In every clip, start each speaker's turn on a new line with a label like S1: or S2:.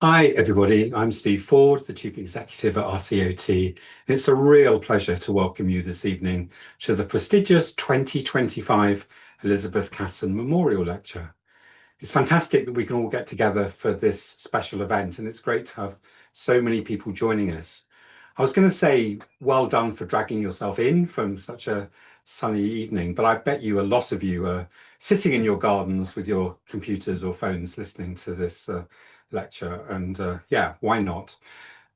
S1: Hi, everybody. I'm Steve Ford, the Chief Executive at RCOT, and it's a real pleasure to welcome you this evening to the prestigious 2025 Elizabeth Casson Memorial Lecture. It's fantastic that we can all get together for this special event, and it's great to have so many people joining us. I was going to say, well done for dragging yourself in from such a sunny evening, but I bet you a lot of you are sitting in your gardens with your computers or phones listening to this lecture, and yeah, why not?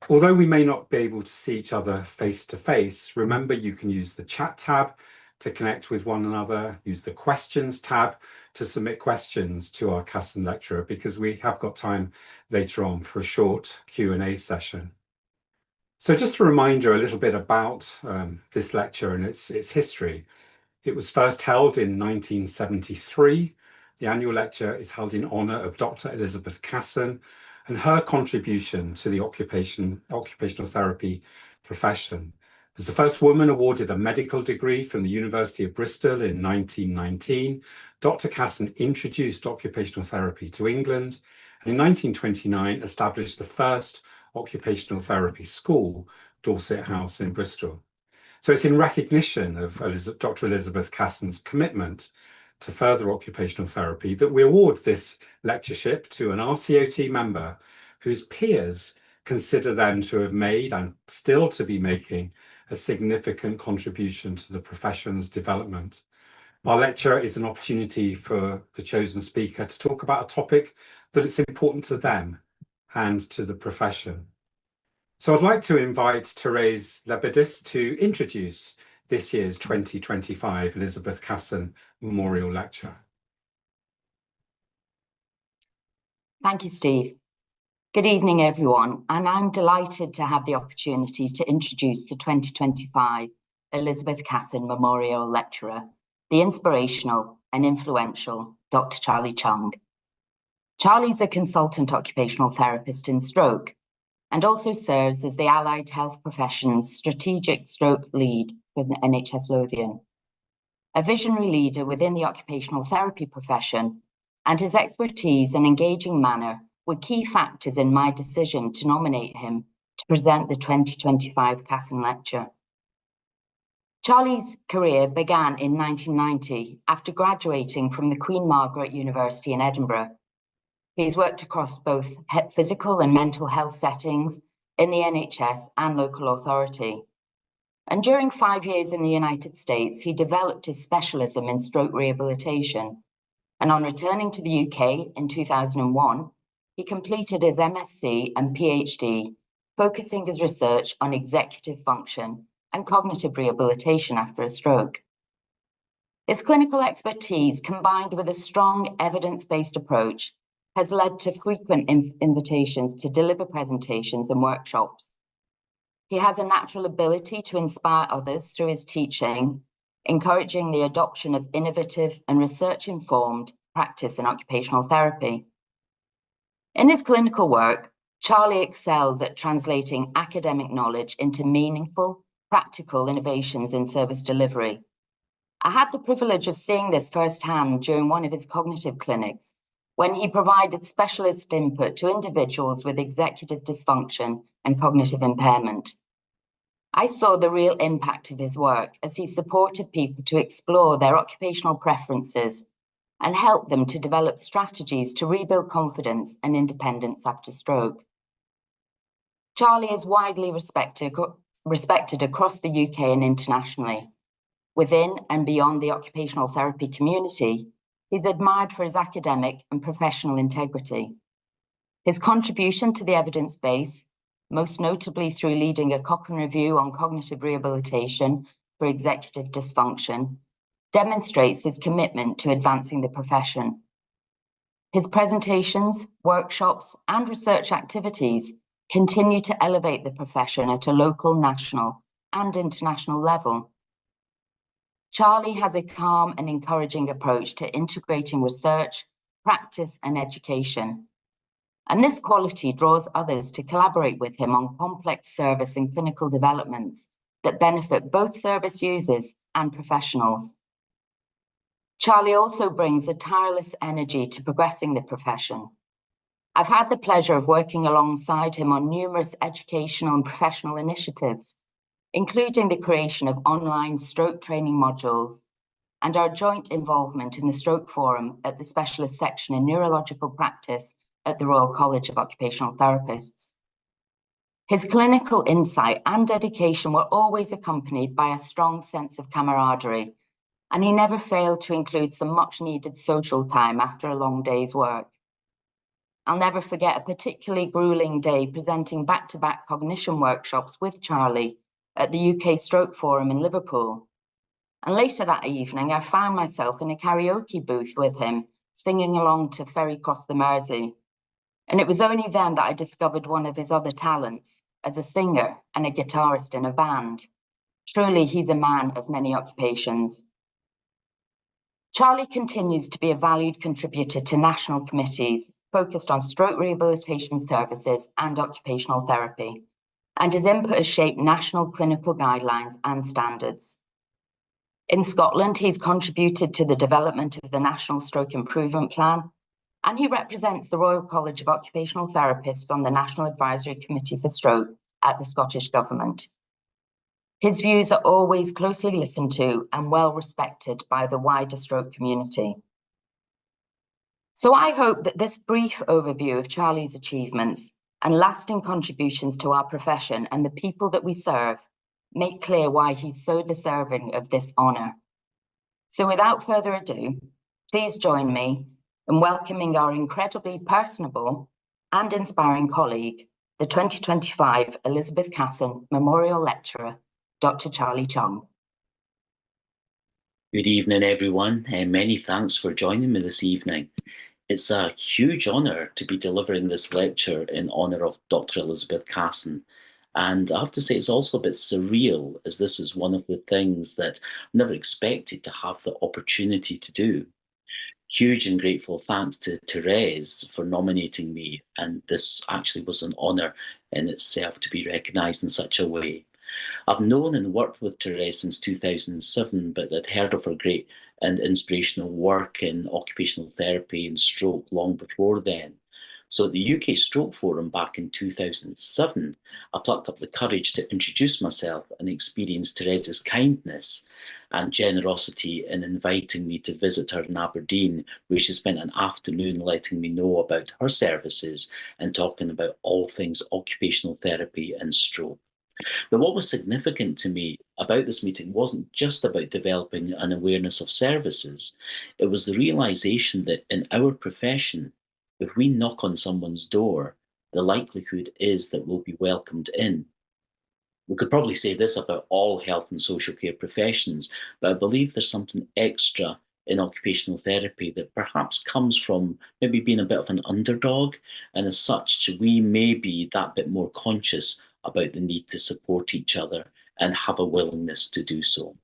S1: Although we may not be able to see each other face to face, remember you can use the chat tab to connect with one another, use the questions tab to submit questions to our Casson lecturer, because we have got time later on for a short Q&A session. So just a reminder a little bit about this lecture and its history. It was first held in 1973. The annual lecture is held in honour of Dr. Elizabeth Casson and her contribution to the occupational therapy profession. As the first woman awarded a medical degree from the University of Bristol in 1919, Dr. Casson introduced occupational therapy to England, and in 1929 established the first occupational therapy school, Dorset House in Bristol. So it's in recognition of Dr. Elizabeth Casson's commitment to further occupational therapy that we award this lectureship to an RCOT member whose peers consider them to have made and still to be making a significant contribution to the profession's development. Our lecture is an opportunity for the chosen speaker to talk about a topic that is important to them and to the profession. So I'd like to invite Therese Lebedis to introduce this year's 2025 Elizabeth Casson Memorial Lecture.
S2: Thank you, Steve. Good evening, everyone, and I'm delighted to have the opportunity to introduce the 2025 Elizabeth Casson Memorial Lecturer, the inspirational and influential Dr. Charlie Chung. Charlie's a consultant occupational therapist in stroke and also serves as the allied health profession's strategic stroke lead for the NHS Lothian. A visionary leader within the occupational therapy profession, and his expertise and engaging manner were key factors in my decision to nominate him to present the 2025 Casson Lecture. Charlie's career began in 1990 after graduating from the Queen Margaret University in Edinburgh. He's worked across both physical and mental health settings in the NHS and local authority. And during 5 years in the United States, he developed his specialism in stroke rehabilitation. And on returning to the UK in 2001, he completed his MSc and PhD, focusing his research on executive function and cognitive rehabilitation after a stroke. His clinical expertise, combined with a strong evidence-based approach, has led to frequent invitations to deliver presentations and workshops. He has a natural ability to inspire others through his teaching, encouraging the adoption of innovative and research-informed practice in occupational therapy. In his clinical work, Charlie excels at translating academic knowledge into meaningful, practical innovations in service delivery. I had the privilege of seeing this firsthand during one of his cognitive clinics, when he provided specialist input to individuals with executive dysfunction and cognitive impairment. I saw the real impact of his work as he supported people to explore their occupational preferences and help them to develop strategies to rebuild confidence and independence after stroke. Charlie is widely respected across the UK and internationally. Within and beyond the occupational therapy community, he's admired for his academic and professional integrity. His contribution to the evidence base, most notably through leading a Cochrane review on cognitive rehabilitation for executive dysfunction, demonstrates his commitment to advancing the profession. His presentations, workshops, and research activities continue to elevate the profession at a local, national, and international level. Charlie has a calm and encouraging approach to integrating research, practice, and education. And this quality draws others to collaborate with him on complex service and clinical developments that benefit both service users and professionals. Charlie also brings a tireless energy to progressing the profession. I've had the pleasure of working alongside him on numerous educational and professional initiatives, including the creation of online stroke training modules and our joint involvement in the Stroke Forum at the Specialist Section in Neurological Practice at the Royal College of Occupational Therapists. His clinical insight and dedication were always accompanied by a strong sense of camaraderie, and he never failed to include some much-needed social time after a long day's work. I'll never forget a particularly grueling day presenting back-to-back cognition workshops with Charlie at the UK Stroke Forum in Liverpool. And later that evening, I found myself in a karaoke booth with him, singing along to Ferry Cross the Mersey. And it was only then that I discovered one of his other talents as a singer and a guitarist in a band. Truly, he's a man of many occupations. Charlie continues to be a valued contributor to national committees focused on stroke rehabilitation services and occupational therapy, and his input has shaped national clinical guidelines and standards. In Scotland, he's contributed to the development of the National Stroke Improvement Plan, and he represents the Royal College of Occupational Therapists on the National Advisory Committee for Stroke at the Scottish Government. His views are always closely listened to and well respected by the wider stroke community. So I hope that this brief overview of Charlie's achievements and lasting contributions to our profession and the people that we serve make clear why he's so deserving of this honour. So without further ado, please join me in welcoming our incredibly personable and inspiring colleague, the 2025 Elizabeth Casson Memorial Lecturer, Dr. Charlie Chung.
S3: Good evening, everyone, and many thanks for joining me this evening. It's a huge honour to be delivering this lecture in honour of Dr. Elizabeth Casson. And I have to say it's also a bit surreal, as this is one of the things that I never expected to have the opportunity to do. Huge and grateful thanks to Therese for nominating me, and this actually was an honour in itself to be recognised in such a way. I've known and worked with Therese since 2007, but I'd heard of her great and inspirational work in occupational therapy and stroke long before then. So at the UK Stroke Forum back in 2007, I plucked up the courage to introduce myself and experience Therese's kindness and generosity in inviting me to visit her in Aberdeen, where she spent an afternoon letting me know about her services and talking about all things occupational therapy and stroke. But what was significant to me about this meeting wasn't just about developing an awareness of services. It was the realisation that in our profession, if we knock on someone's door, the likelihood is that we'll be welcomed in. We could probably say this about all health and social care professions, but I believe there's something extra in occupational therapy that perhaps comes from maybe being a bit of an underdog, and as such, we may be that bit more conscious about the need to support each other and have a willingness to do so.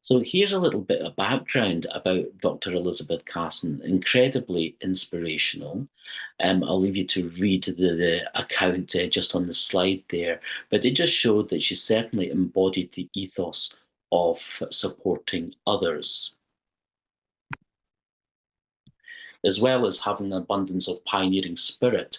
S3: So here's a little bit of background about Dr. Elizabeth Casson, incredibly inspirational. I'll leave you to read the account just on the slide there, but it just showed that she certainly embodied the ethos of supporting others, as well as having an abundance of pioneering spirit.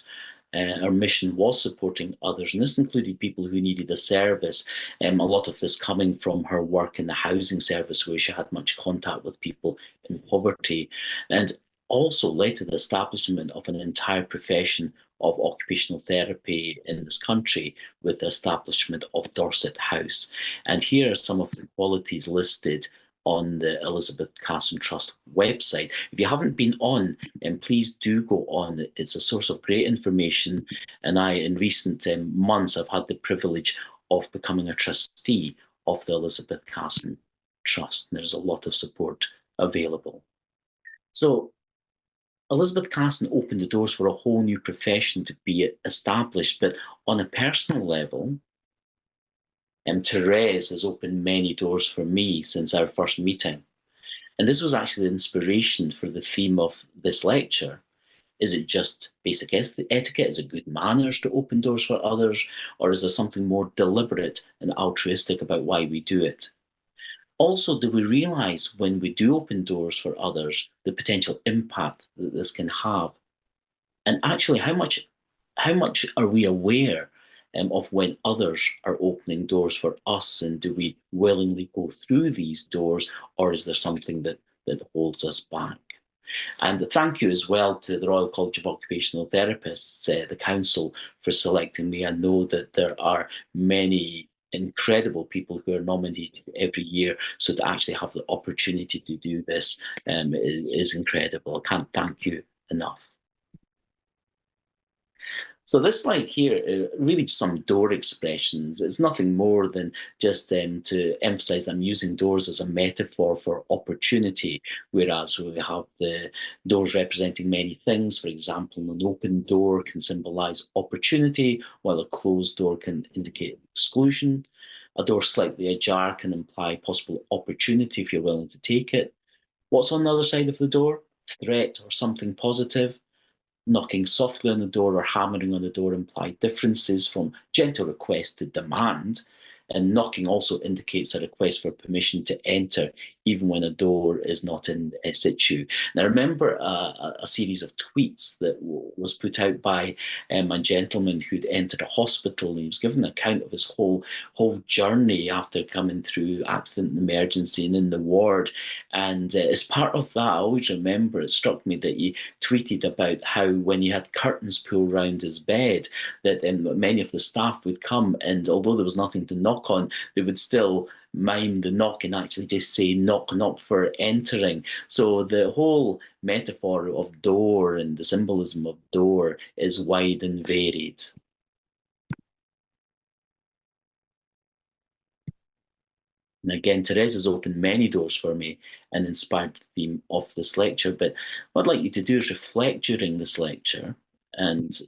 S3: Our mission was supporting others, and this included people who needed a service. A lot of this coming from her work in the housing service, where she had much contact with people in poverty, and also led to the establishment of an entire profession of occupational therapy in this country with the establishment of Dorset House. And here are some of the qualities listed on the Elizabeth Casson Trust website. If you haven't been on, please do go on. It's a source of great information. And in recent months, I've had the privilege of becoming a trustee of the Elizabeth Casson Trust. And there's a lot of support available. So Elizabeth Casson opened the doors for a whole new profession to be established, but on a personal level, Therese has opened many doors for me since our first meeting. And this was actually the inspiration for the theme of this lecture. Is it just basic etiquette? Is it good manners to open doors for others? Or is there something more deliberate and altruistic about why we do it? Also, do we realise when we do open doors for others, the potential impact that this can have? And actually, how much are we aware of when others are opening doors for us, and do we willingly go through these doors, or is there something that holds us back? And thank you as well to the Royal College of Occupational Therapists, the Council, for selecting me. I know that there are many incredible people who are nominated every year, so to actually have the opportunity to do this is incredible. I can't thank you enough. So this slide here, really some door expressions. It's nothing more than just to emphasize I'm using doors as a metaphor for opportunity, whereas we have the doors representing many things. For example, an open door can symbolize opportunity, while a closed door can indicate exclusion. A door slightly ajar can imply possible opportunity if you're willing to take it. What's on the other side of the door? Threat or something positive. Knocking softly on the door or hammering on the door imply differences from gentle request to demand, and knocking also indicates a request for permission to enter, even when a door is not in situ. Now, I remember a series of tweets that was put out by a gentleman who'd entered a hospital, and he was given an account of his whole journey after coming through accident and emergency and in the ward. And as part of that, I always remember, it struck me that he tweeted about how when he had curtains pulled around his bed, that many of the staff would come, and although there was nothing to knock on, they would still mime the knock and actually just say knock knock for entering. So the whole metaphor of door and the symbolism of door is wide and varied. And again, Therese has opened many doors for me and inspired the theme of this lecture. But what I'd like you to do is reflect during this lecture, and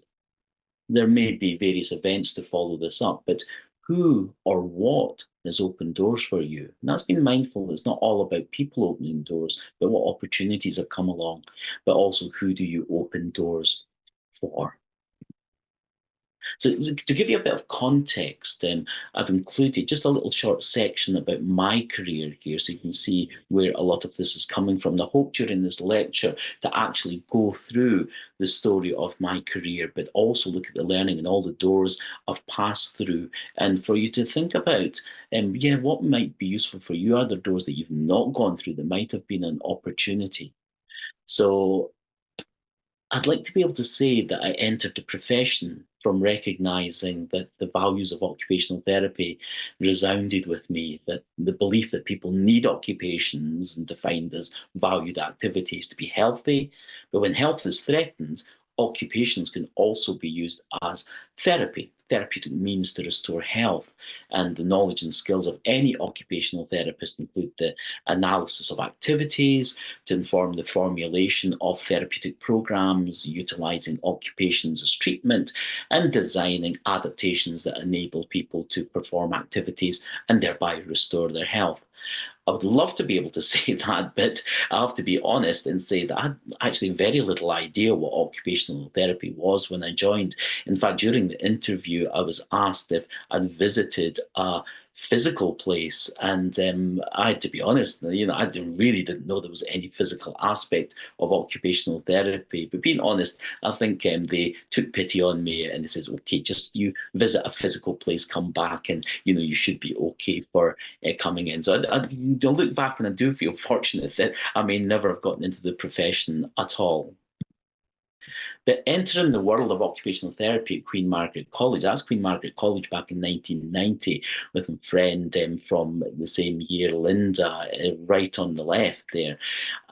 S3: there may be various events to follow this up, but who or what has opened doors for you? And that's being mindful. It's not all about people opening doors, but what opportunities have come along, but also who do you open doors for? So to give you a bit of context, I've included just a little short section about my career here, so you can see where a lot of this is coming from. And I hope during this lecture to actually go through the story of my career, but also look at the learning and all the doors I've passed through, and for you to think about, what might be useful for you. Are there doors that you've not gone through that might have been an opportunity? So I'd like to be able to say that I entered the profession from recognizing that the values of occupational therapy resounded with me, that the belief that people need occupations and defined as valued activities to be healthy, but when health is threatened, occupations can also be used as therapeutic means to restore health. And the knowledge and skills of any occupational therapist include the analysis of activities to inform the formulation of therapeutic programs, utilizing occupations as treatment, and designing adaptations that enable people to perform activities and thereby restore their health. I would love to be able to say that, but I have to be honest and say that I had actually very little idea what occupational therapy was when I joined. In fact, during the interview, I was asked if I'd visited a physical place, and I had to be honest, I really didn't know there was any physical aspect of occupational therapy. But being honest, I think they took pity on me and they says, okay, just you visit a physical place, come back, and you should be okay for coming in. So I don't look back, and I do feel fortunate that I may never have gotten into the profession at all. But entering the world of occupational therapy at Queen Margaret College, that's Queen Margaret College back in 1990, with a friend from the same year, Linda, right on the left there,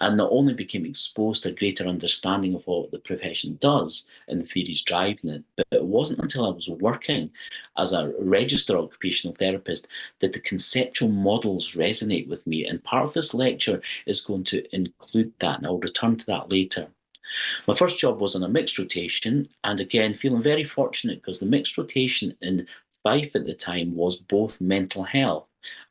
S3: and not only became exposed to a greater understanding of what the profession does and the theories driving it, but it wasn't until I was working as a registered occupational therapist that the conceptual models resonate with me. And part of this lecture is going to include that, and I'll return to that later. My first job was on a mixed rotation, and again, feeling very fortunate because the mixed rotation in Fife at the time was both mental health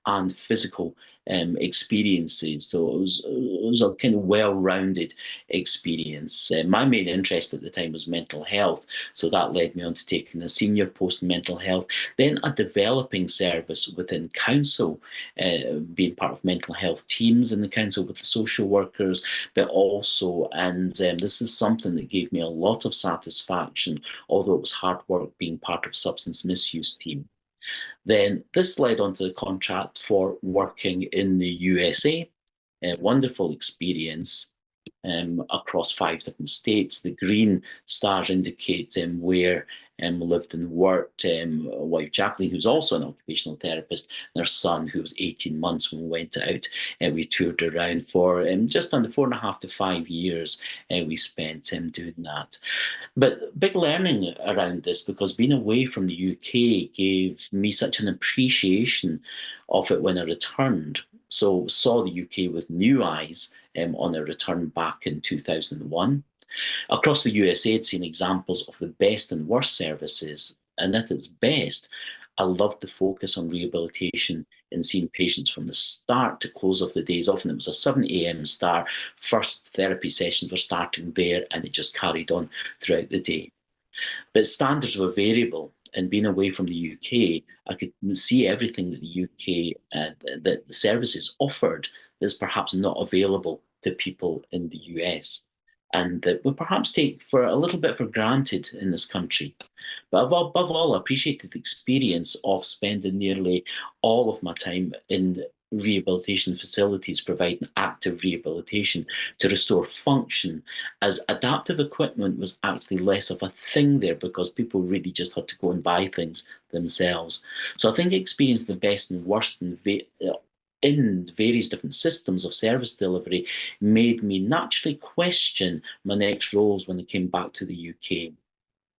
S3: and physical experiences. So it was a kind of well-rounded experience. My main interest at the time was mental health, so that led me on to taking a senior post in mental health, then a developing service within council, being part of mental health teams in the council with the social workers, but also, and this is something that gave me a lot of satisfaction, although it was hard work, being part of substance misuse team. Then this led on to the contract for working in the USA. A wonderful experience across 5 different states. The green stars indicate where lived and worked. Wife Jacqueline, who's also an occupational therapist, and her son, who was 18 months when we went out. We toured around for just under 4.5 to 5 years. We spent doing that. But big learning around this, because being away from the UK gave me such an appreciation of it when I returned. So saw the UK with new eyes on a return back in 2001. Across the USA, I'd seen examples of the best and worst services, and at its best, I loved the focus on rehabilitation and seeing patients from the start to close of the days. Often it was a 7 a.m. start, first therapy sessions were starting there, and it just carried on throughout the day. But standards were variable, and being away from the UK, I could see everything that the UK, that the services offered is perhaps not available to people in the US, and that we perhaps take for a little bit for granted in this country. But above all, I appreciated the experience of spending nearly all of my time in rehabilitation facilities providing active rehabilitation to restore function, as adaptive equipment was actually less of a thing there because people really just had to go and buy things themselves. So I think I experienced the best and worst in various different systems of service delivery made me naturally question my next roles when I came back to the UK.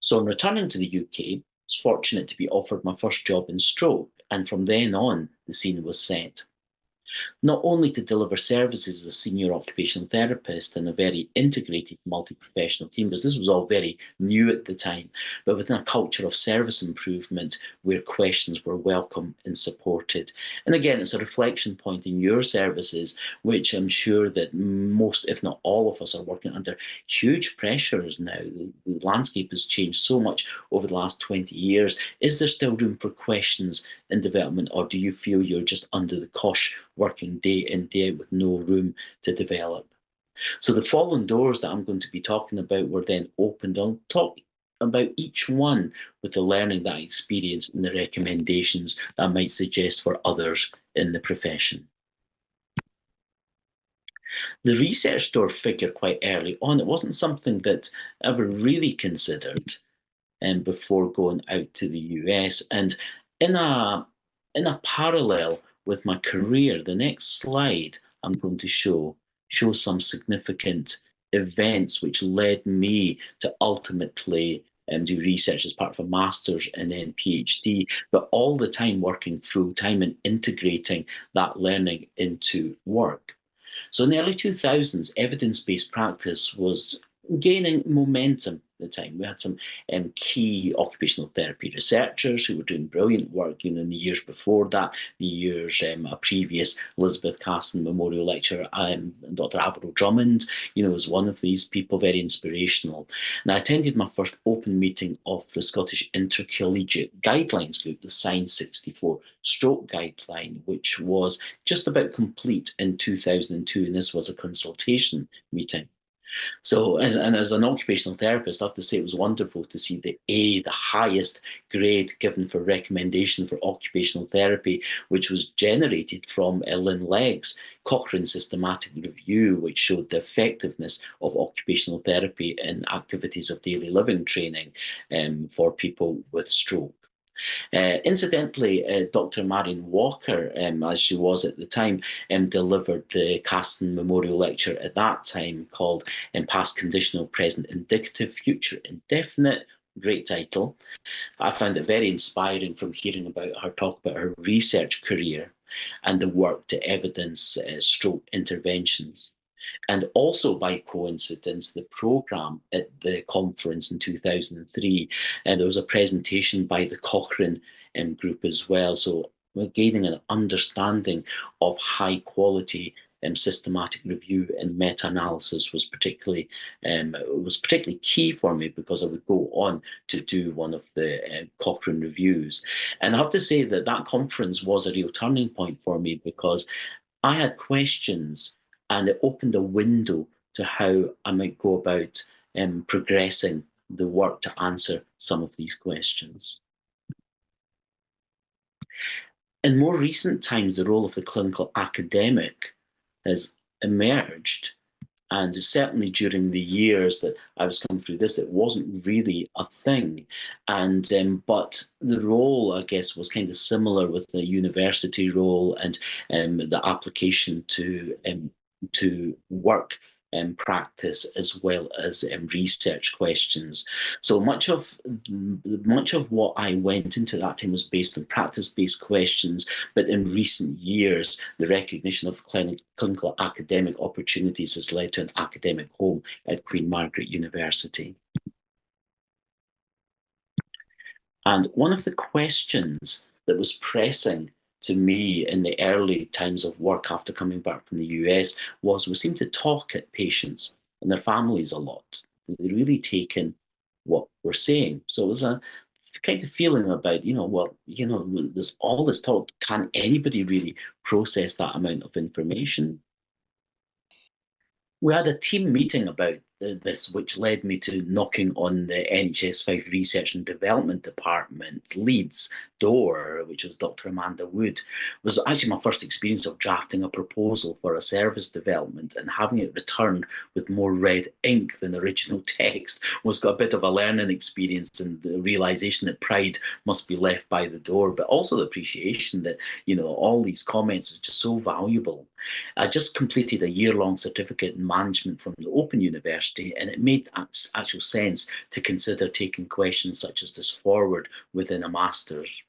S3: So in returning to the UK, I was fortunate to be offered my first job in stroke, and from then on, the scene was set. Not only to deliver services as a senior occupational therapist in a very integrated multi-professional team, because this was all very new at the time, but within a culture of service improvement where questions were welcome and supported. And again, it's a reflection point in your services, which I'm sure that most, if not all of us, are working under huge pressures now. The landscape has changed so much over the last 20 years. Is there still room for questions in development, or do you feel you're just under the cosh working day in, day out with no room to develop? So the fallen doors that I'm going to be talking about were then opened. I'll talk about each one with the learning that I experienced and the recommendations that I might suggest for others in the profession. The research door figured quite early on. It wasn't something that I ever really considered before going out to the US. And in a parallel with my career, the next slide I'm going to show some significant events which led me to ultimately do research as part of a master's and then PhD, but all the time working full time and integrating that learning into work. So in the early 2000s, evidence-based practice was gaining momentum at the time. We had some key occupational therapy researchers who were doing brilliant work, in the years before that, the years a previous Elizabeth Casson Memorial Lecture, Dr. Avril Drummond, was one of these people, very inspirational. And I attended my first open meeting of the Scottish Intercollegiate Guidelines Group, the Sign 64 Stroke Guideline, which was just about complete in 2002, and this was a consultation meeting. So as an occupational therapist, I have to say it was wonderful to see the A, the highest grade given for recommendation for occupational therapy, which was generated from Lynn Legg's Cochrane Systematic Review, which showed the effectiveness of occupational therapy in activities of daily living training for people with stroke. Incidentally, Dr. Marion Walker, as she was at the time, delivered the Casson Memorial Lecture at that time called Past Conditional, Present Indicative, Future Indefinite. Great title. I found it very inspiring from hearing about her talk about her research career and the work to evidence stroke interventions. And also by coincidence, the programme at the conference in 2003, there was a presentation by the Cochrane group as well. So gaining an understanding of high quality systematic review and meta-analysis was particularly key for me, because I would go on to do one of the Cochrane reviews. And I have to say that that conference was a real turning point for me, because I had questions, and it opened a window to how I might go about progressing the work to answer some of these questions. In more recent times, the role of the clinical academic has emerged, and certainly during the years that I was coming through this, it wasn't really a thing. And but the role, I guess, was kind of similar with the university role and the application to work and practice, as well as research questions. So much of what I went into that time was based on practice-based questions, but in recent years, the recognition of clinical academic opportunities has led to an academic home at Queen Margaret University. And one of the questions that was pressing to me in the early times of work after coming back from the US was, we seem to talk at patients and their families a lot. They really take in what we're saying. So it was a kind of feeling about, there's all this talk. Can anybody really process that amount of information? We had a team meeting about this, which led me to knocking on the NHS 5 Research and Development Department Leeds door, which was Dr. Amanda Wood. It was actually my first experience of drafting a proposal for a service development, and having it returned with more red ink than original text was got a bit of a learning experience, and the realization that pride must be left by the door, but also the appreciation that, all these comments is just so valuable. I just completed a year-long certificate in management from the Open University, and it made actual sense to consider taking questions such as this forward within a master's.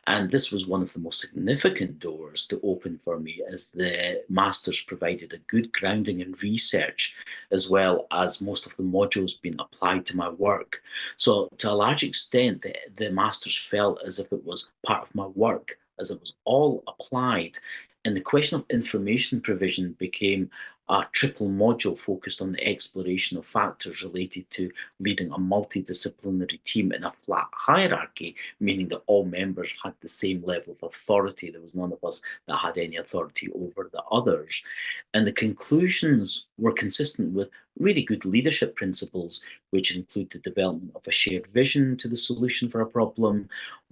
S3: And this was one of the most significant doors to open for me, as the master's provided a good grounding in research, as well as most of the modules being applied to my work. So to a large extent, the master's felt as if it was part of my work, as it was all applied. And the question of information provision became a triple module focused on the exploration of factors related to leading a multidisciplinary team in a flat hierarchy, meaning that all members had the same level of authority. There was none of us that had any authority over the others. And the conclusions were consistent with really good leadership principles, which include the development of a shared vision to the solution for a problem,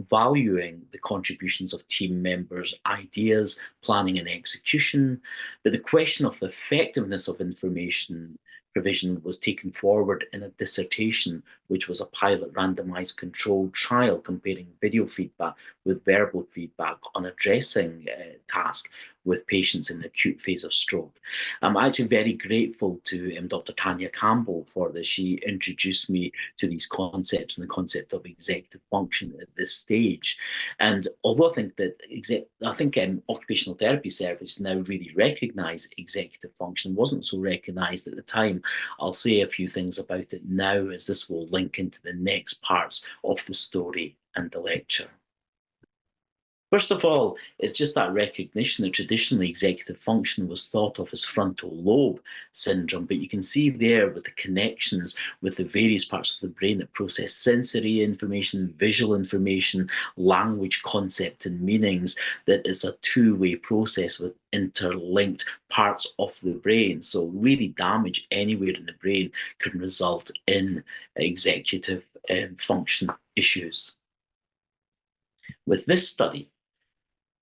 S3: valuing the contributions of team members' ideas, planning and execution. But the question of the effectiveness of information provision was taken forward in a dissertation, which was a pilot randomized controlled trial comparing video feedback with verbal feedback on a dressing task with patients in the acute phase of stroke. I'm actually very grateful to Dr. Tanya Campbell for this. She introduced me to these concepts and the concept of executive function at this stage. And although I think that occupational therapy service now really recognise executive function, wasn't so recognised at the time. I'll say a few things about it now, as this will link into the next parts of the story and the lecture. First of all, it's just that recognition that traditionally executive function was thought of as frontal lobe syndrome, but you can see there with the connections with the various parts of the brain that process sensory information, visual information, language, concept and meanings, that it's a two-way process with interlinked parts of the brain. So really damage anywhere in the brain can result in executive function issues. With this study,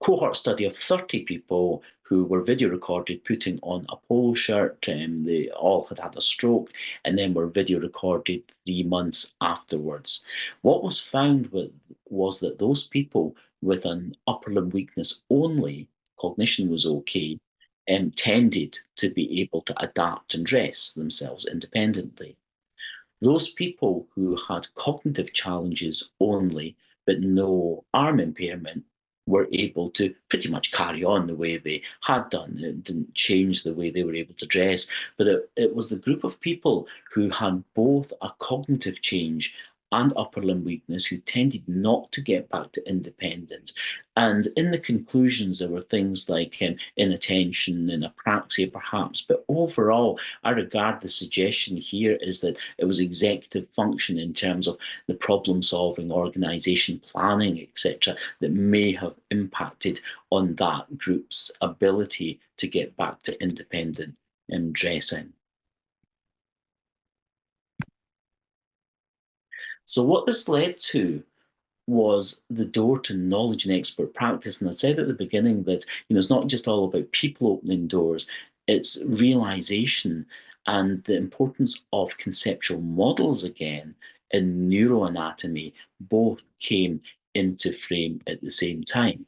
S3: cohort study of 30 people who were video recorded putting on a polo shirt. They all had a stroke and then were video recorded 3 months afterwards. What was found was that those people with an upper limb weakness only, cognition was okay, tended to be able to adapt and dress themselves independently. Those people who had cognitive challenges only, but no arm impairment, were able to pretty much carry on the way they had done. It didn't change the way they were able to dress, but it was the group of people who had both a cognitive change and upper limb weakness who tended not to get back to independence. And in the conclusions, there were things like inattention and apraxia, perhaps. But overall, I regard the suggestion here is that it was executive function in terms of the problem solving, organisation, planning, etc., that may have impacted on that group's ability to get back to independent dressing. So what this led to was the door to knowledge and expert practice. And I said at the beginning that it's not just all about people opening doors, it's realization and the importance of conceptual models again in neuroanatomy both came into frame at the same time.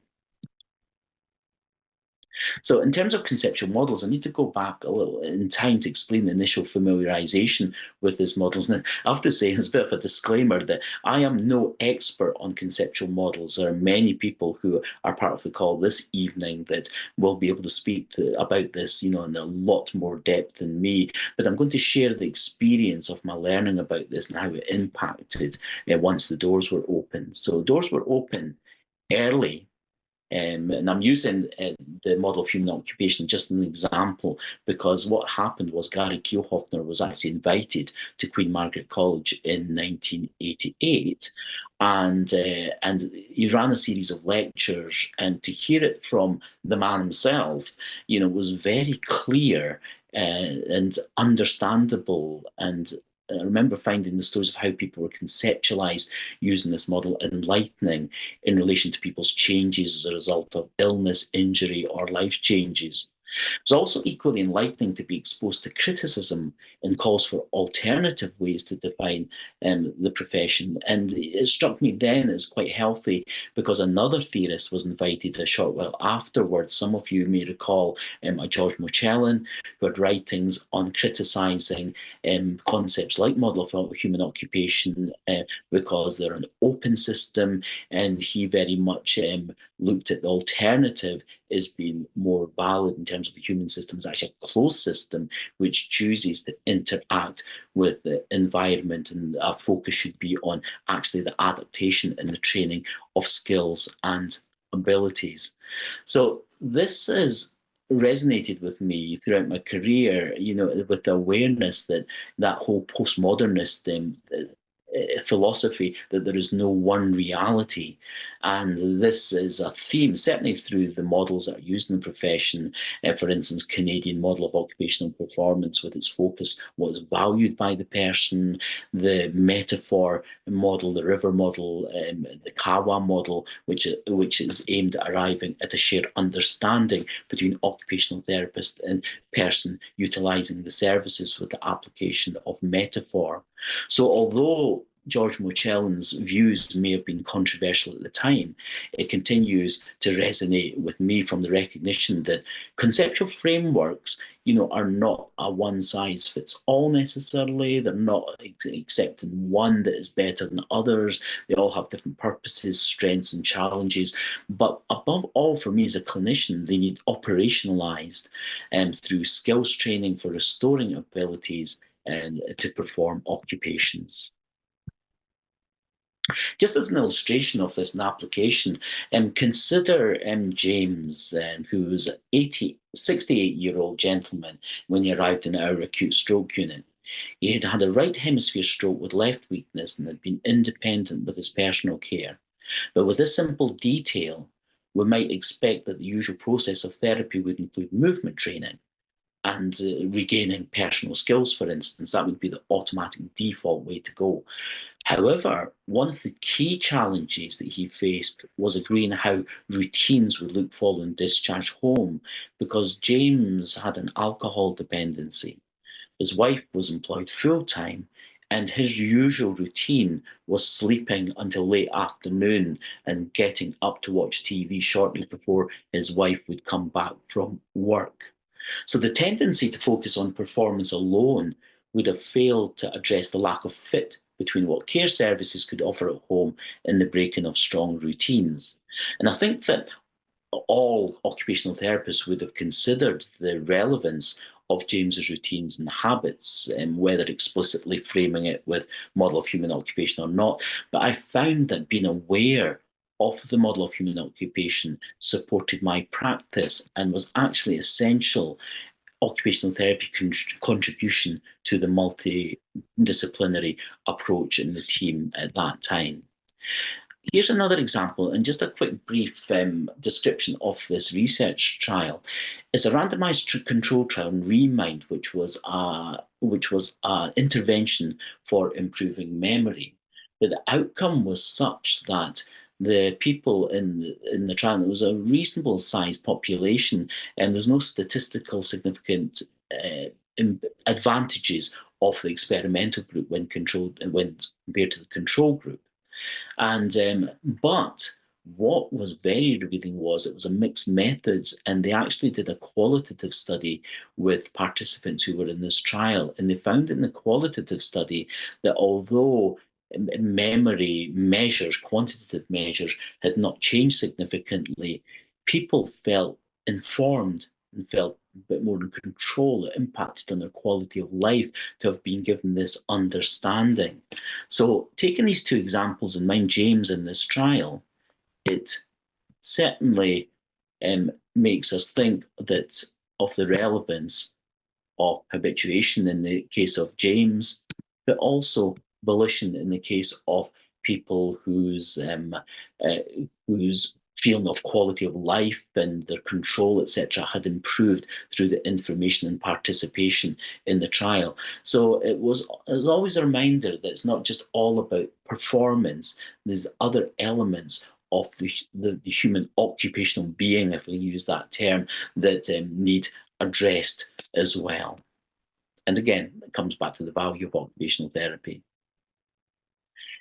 S3: So in terms of conceptual models, I need to go back a little in time to explain the initial familiarization with these models. And I have to say, as a bit of a disclaimer, that I am no expert on conceptual models. There are many people who are part of the call this evening that will be able to speak about this, in a lot more depth than me. But I'm going to share the experience of my learning about this and how it impacted once the doors were open. So doors were open early. And I'm using the model of human occupation just as an example, because what happened was Gary Kielhofner was actually invited to Queen Margaret College in 1988, and he ran a series of lectures, and to hear it from the man himself, was very clear and understandable. And I remember finding the stories of how people were conceptualized using this model enlightening in relation to people's changes as a result of illness, injury, or life changes. It was also equally enlightening to be exposed to criticism and calls for alternative ways to define the profession. And it struck me then as quite healthy because another theorist was invited a short while afterwards. Some of you may recall a George Mochellin, who had writings on criticising concepts like model of human occupation because they're an open system, and he very much looked at the alternative as being more valid in terms of the human system as actually a closed system which chooses to interact with the environment, and our focus should be on actually the adaptation and the training of skills and abilities. So this has resonated with me throughout my career, with the awareness that that whole postmodernist philosophy that there is no one reality. And this is a theme, certainly through the models that are used in the profession. For instance, Canadian model of occupational performance with its focus, what is valued by the person, the metaphor model, the river model, the Kawa model, which is aimed at arriving at a shared understanding between occupational therapist and person utilising the services with the application of metaphor. So although George Mochellin's views may have been controversial at the time, it continues to resonate with me from the recognition that conceptual frameworks, are not a one-size-fits-all necessarily. They're not accepting one that is better than others. They all have different purposes, strengths, and challenges. But above all, for me as a clinician, they need operationalized through skills training for restoring abilities and to perform occupations. Just as an illustration of this in application, consider James, who was an 68-year-old gentleman when he arrived in our acute stroke unit. He had had a right hemisphere stroke with left weakness and had been independent with his personal care. But with this simple detail, we might expect that the usual process of therapy would include movement training and regaining personal skills, for instance. That would be the automatic default way to go. However, one of the key challenges that he faced was agreeing how routines would look following discharge home, because James had an alcohol dependency. His wife was employed full-time, and his usual routine was sleeping until late afternoon and getting up to watch TV shortly before his wife would come back from work. So the tendency to focus on performance alone would have failed to address the lack of fit between what care services could offer at home and the breaking of strong routines. And I think that all occupational therapists would have considered the relevance of James's routines and habits, whether explicitly framing it with model of human occupation or not. But I found that being aware of the model of human occupation supported my practice and was actually essential occupational therapy contribution to the multidisciplinary approach in the team at that time. Here's another example, and just a quick brief description of this research trial. It's a randomized control trial in Remind, which was an intervention for improving memory. But the outcome was such that the people in the trial, it was a reasonable sized population, and there's no statistical significant advantages of the experimental group when compared to the control group. But what was very revealing was it was a mixed methods, and they actually did a qualitative study with participants who were in this trial. And they found in the qualitative study that although memory measures, quantitative measures, had not changed significantly, people felt informed and felt a bit more in control. It impacted on their quality of life to have been given this understanding. So taking these two examples in mind, James in this trial, it certainly makes us think that of the relevance of habituation in the case of James, but also volition in the case of people whose feeling of quality of life and their control, etc., had improved through the information and participation in the trial. So it was always a reminder that it's not just all about performance. There's other elements of the human occupational being, if we use that term, that need addressed as well. And again, it comes back to the value of occupational therapy.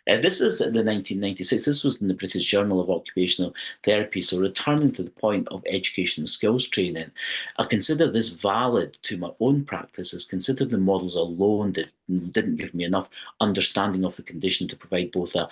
S3: This is the 1996. This was in the British Journal of Occupational Therapy. So returning to the point of education and skills training, I consider this valid to my own practice, as consider the models alone that didn't give me enough understanding of the condition to provide both a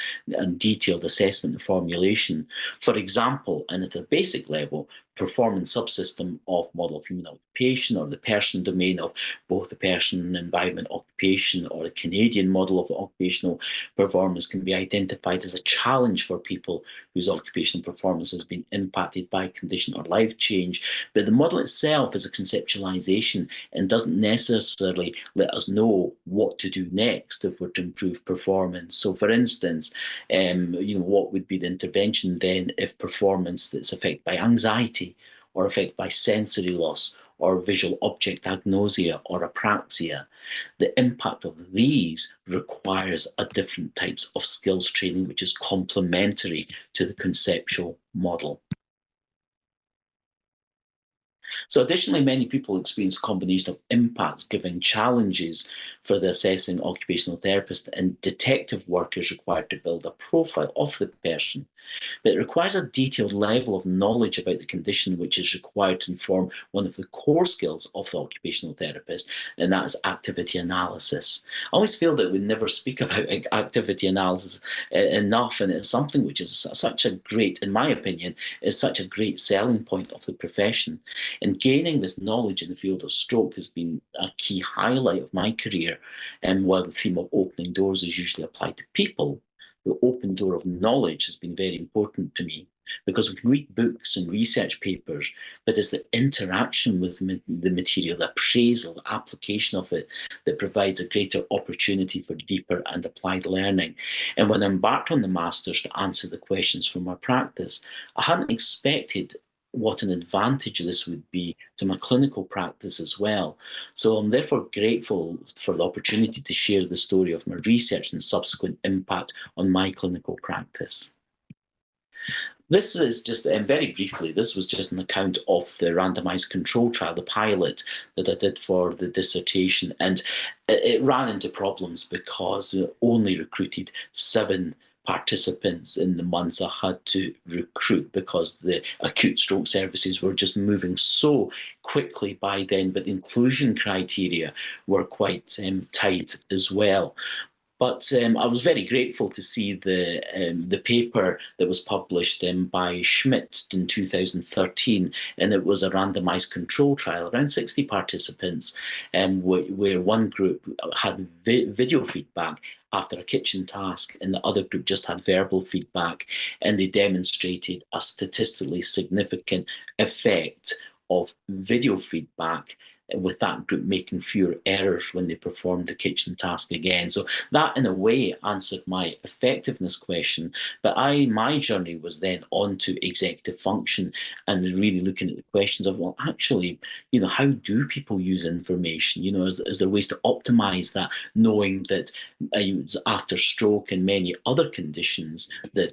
S3: detailed assessment and formulation. For example, and at a basic level, performance subsystem of model of human occupation, or the person domain of both the person, environment, occupation, or a Canadian model of occupational performance can be identified as a challenge for people whose occupational performance has been impacted by condition or life change. But the model itself is a conceptualization and doesn't necessarily let us know what to do next if we're to improve performance. So for instance, what would be the intervention then if performance that's affected by anxiety or affected by sensory loss or visual object agnosia or apraxia? The impact of these requires a different types of skills training, which is complementary to the conceptual model. So additionally, many people experience a combination of impacts giving challenges for the assessing occupational therapist, and detective work is required to build a profile of the person. But it requires a detailed level of knowledge about the condition, which is required to inform one of the core skills of the occupational therapist, and that is activity analysis. I always feel that we never speak about activity analysis enough, and it's something which is such a great, in my opinion, is such a great selling point of the profession. And gaining this knowledge in the field of stroke has been a key highlight of my career, and while the theme of opening doors is usually applied to people, the open door of knowledge has been very important to me, because we can read books and research papers, but it's the interaction with the material, the appraisal, the application of it, that provides a greater opportunity for deeper and applied learning. And when I embarked on the Masters to answer the questions from my practice, I hadn't expected what an advantage this would be to my clinical practice as well. So I'm therefore grateful for the opportunity to share the story of my research and subsequent impact on my clinical practice. This is just, and very briefly, this was just an account of the randomized control trial, the pilot that I did for the dissertation. And it ran into problems because it only recruited 7 participants in the months I had to recruit, because the acute stroke services were just moving so quickly by then, but the inclusion criteria were quite tight as well. But I was very grateful to see the paper that was published by Schmidt in 2013, and it was a randomized control trial, around 60 participants, where one group had video feedback after a kitchen task, and the other group just had verbal feedback, and they demonstrated a statistically significant effect of video feedback, with that group making fewer errors when they performed the kitchen task again. So that, in a way, answered my effectiveness question. But my journey was then on to executive function and really looking at the questions of, well, actually, how do people use information? Is there ways to optimize that, knowing that after stroke and many other conditions that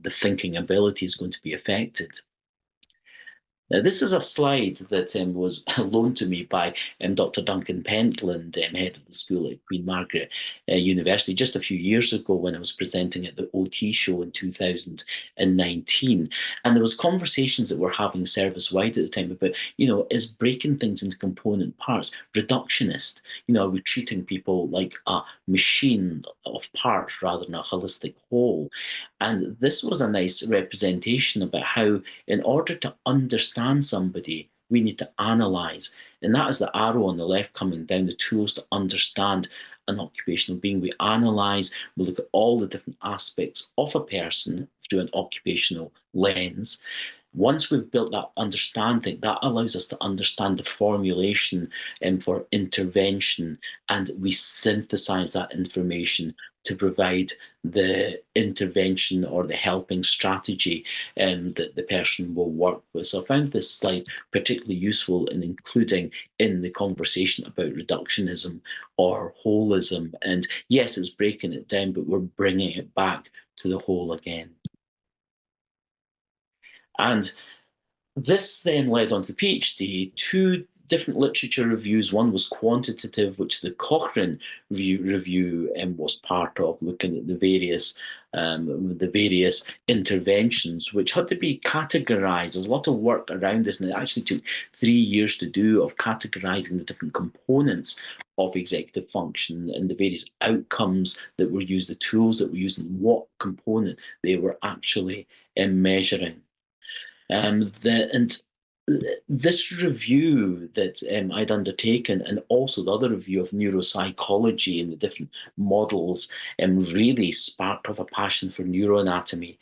S3: the thinking ability is going to be affected? This is a slide that was loaned to me by Dr. Duncan Pentland, head of the school at Queen Margaret University, just a few years ago when I was presenting at the OT show in 2019. And there was conversations that we're having service-wide at the time about, is breaking things into component parts reductionist? Are we treating people like a machine of parts rather than a holistic whole? And this was a nice representation about how, in order to understand somebody, we need to analyze. And that is the arrow on the left coming down, the tools to understand an occupational being. We analyze, we look at all the different aspects of a person through an occupational lens. Once we've built that understanding, that allows us to understand the formulation for intervention, and we synthesize that information to provide the intervention or the helping strategy that the person will work with. So I found this slide particularly useful in including in the conversation about reductionism or holism. And yes, it's breaking it down, but we're bringing it back to the whole again. And this then led on to PhD, two different literature reviews. One was quantitative, which the Cochrane review was part of, looking at the various interventions, which had to be categorized. There was a lot of work around this, and it actually took 3 years to do, of categorizing the different components of executive function and the various outcomes that were used, the tools that were used, and what component they were actually measuring. This review that I'd undertaken, and also the other review of neuropsychology and the different models, really sparked off a passion for neuroanatomy.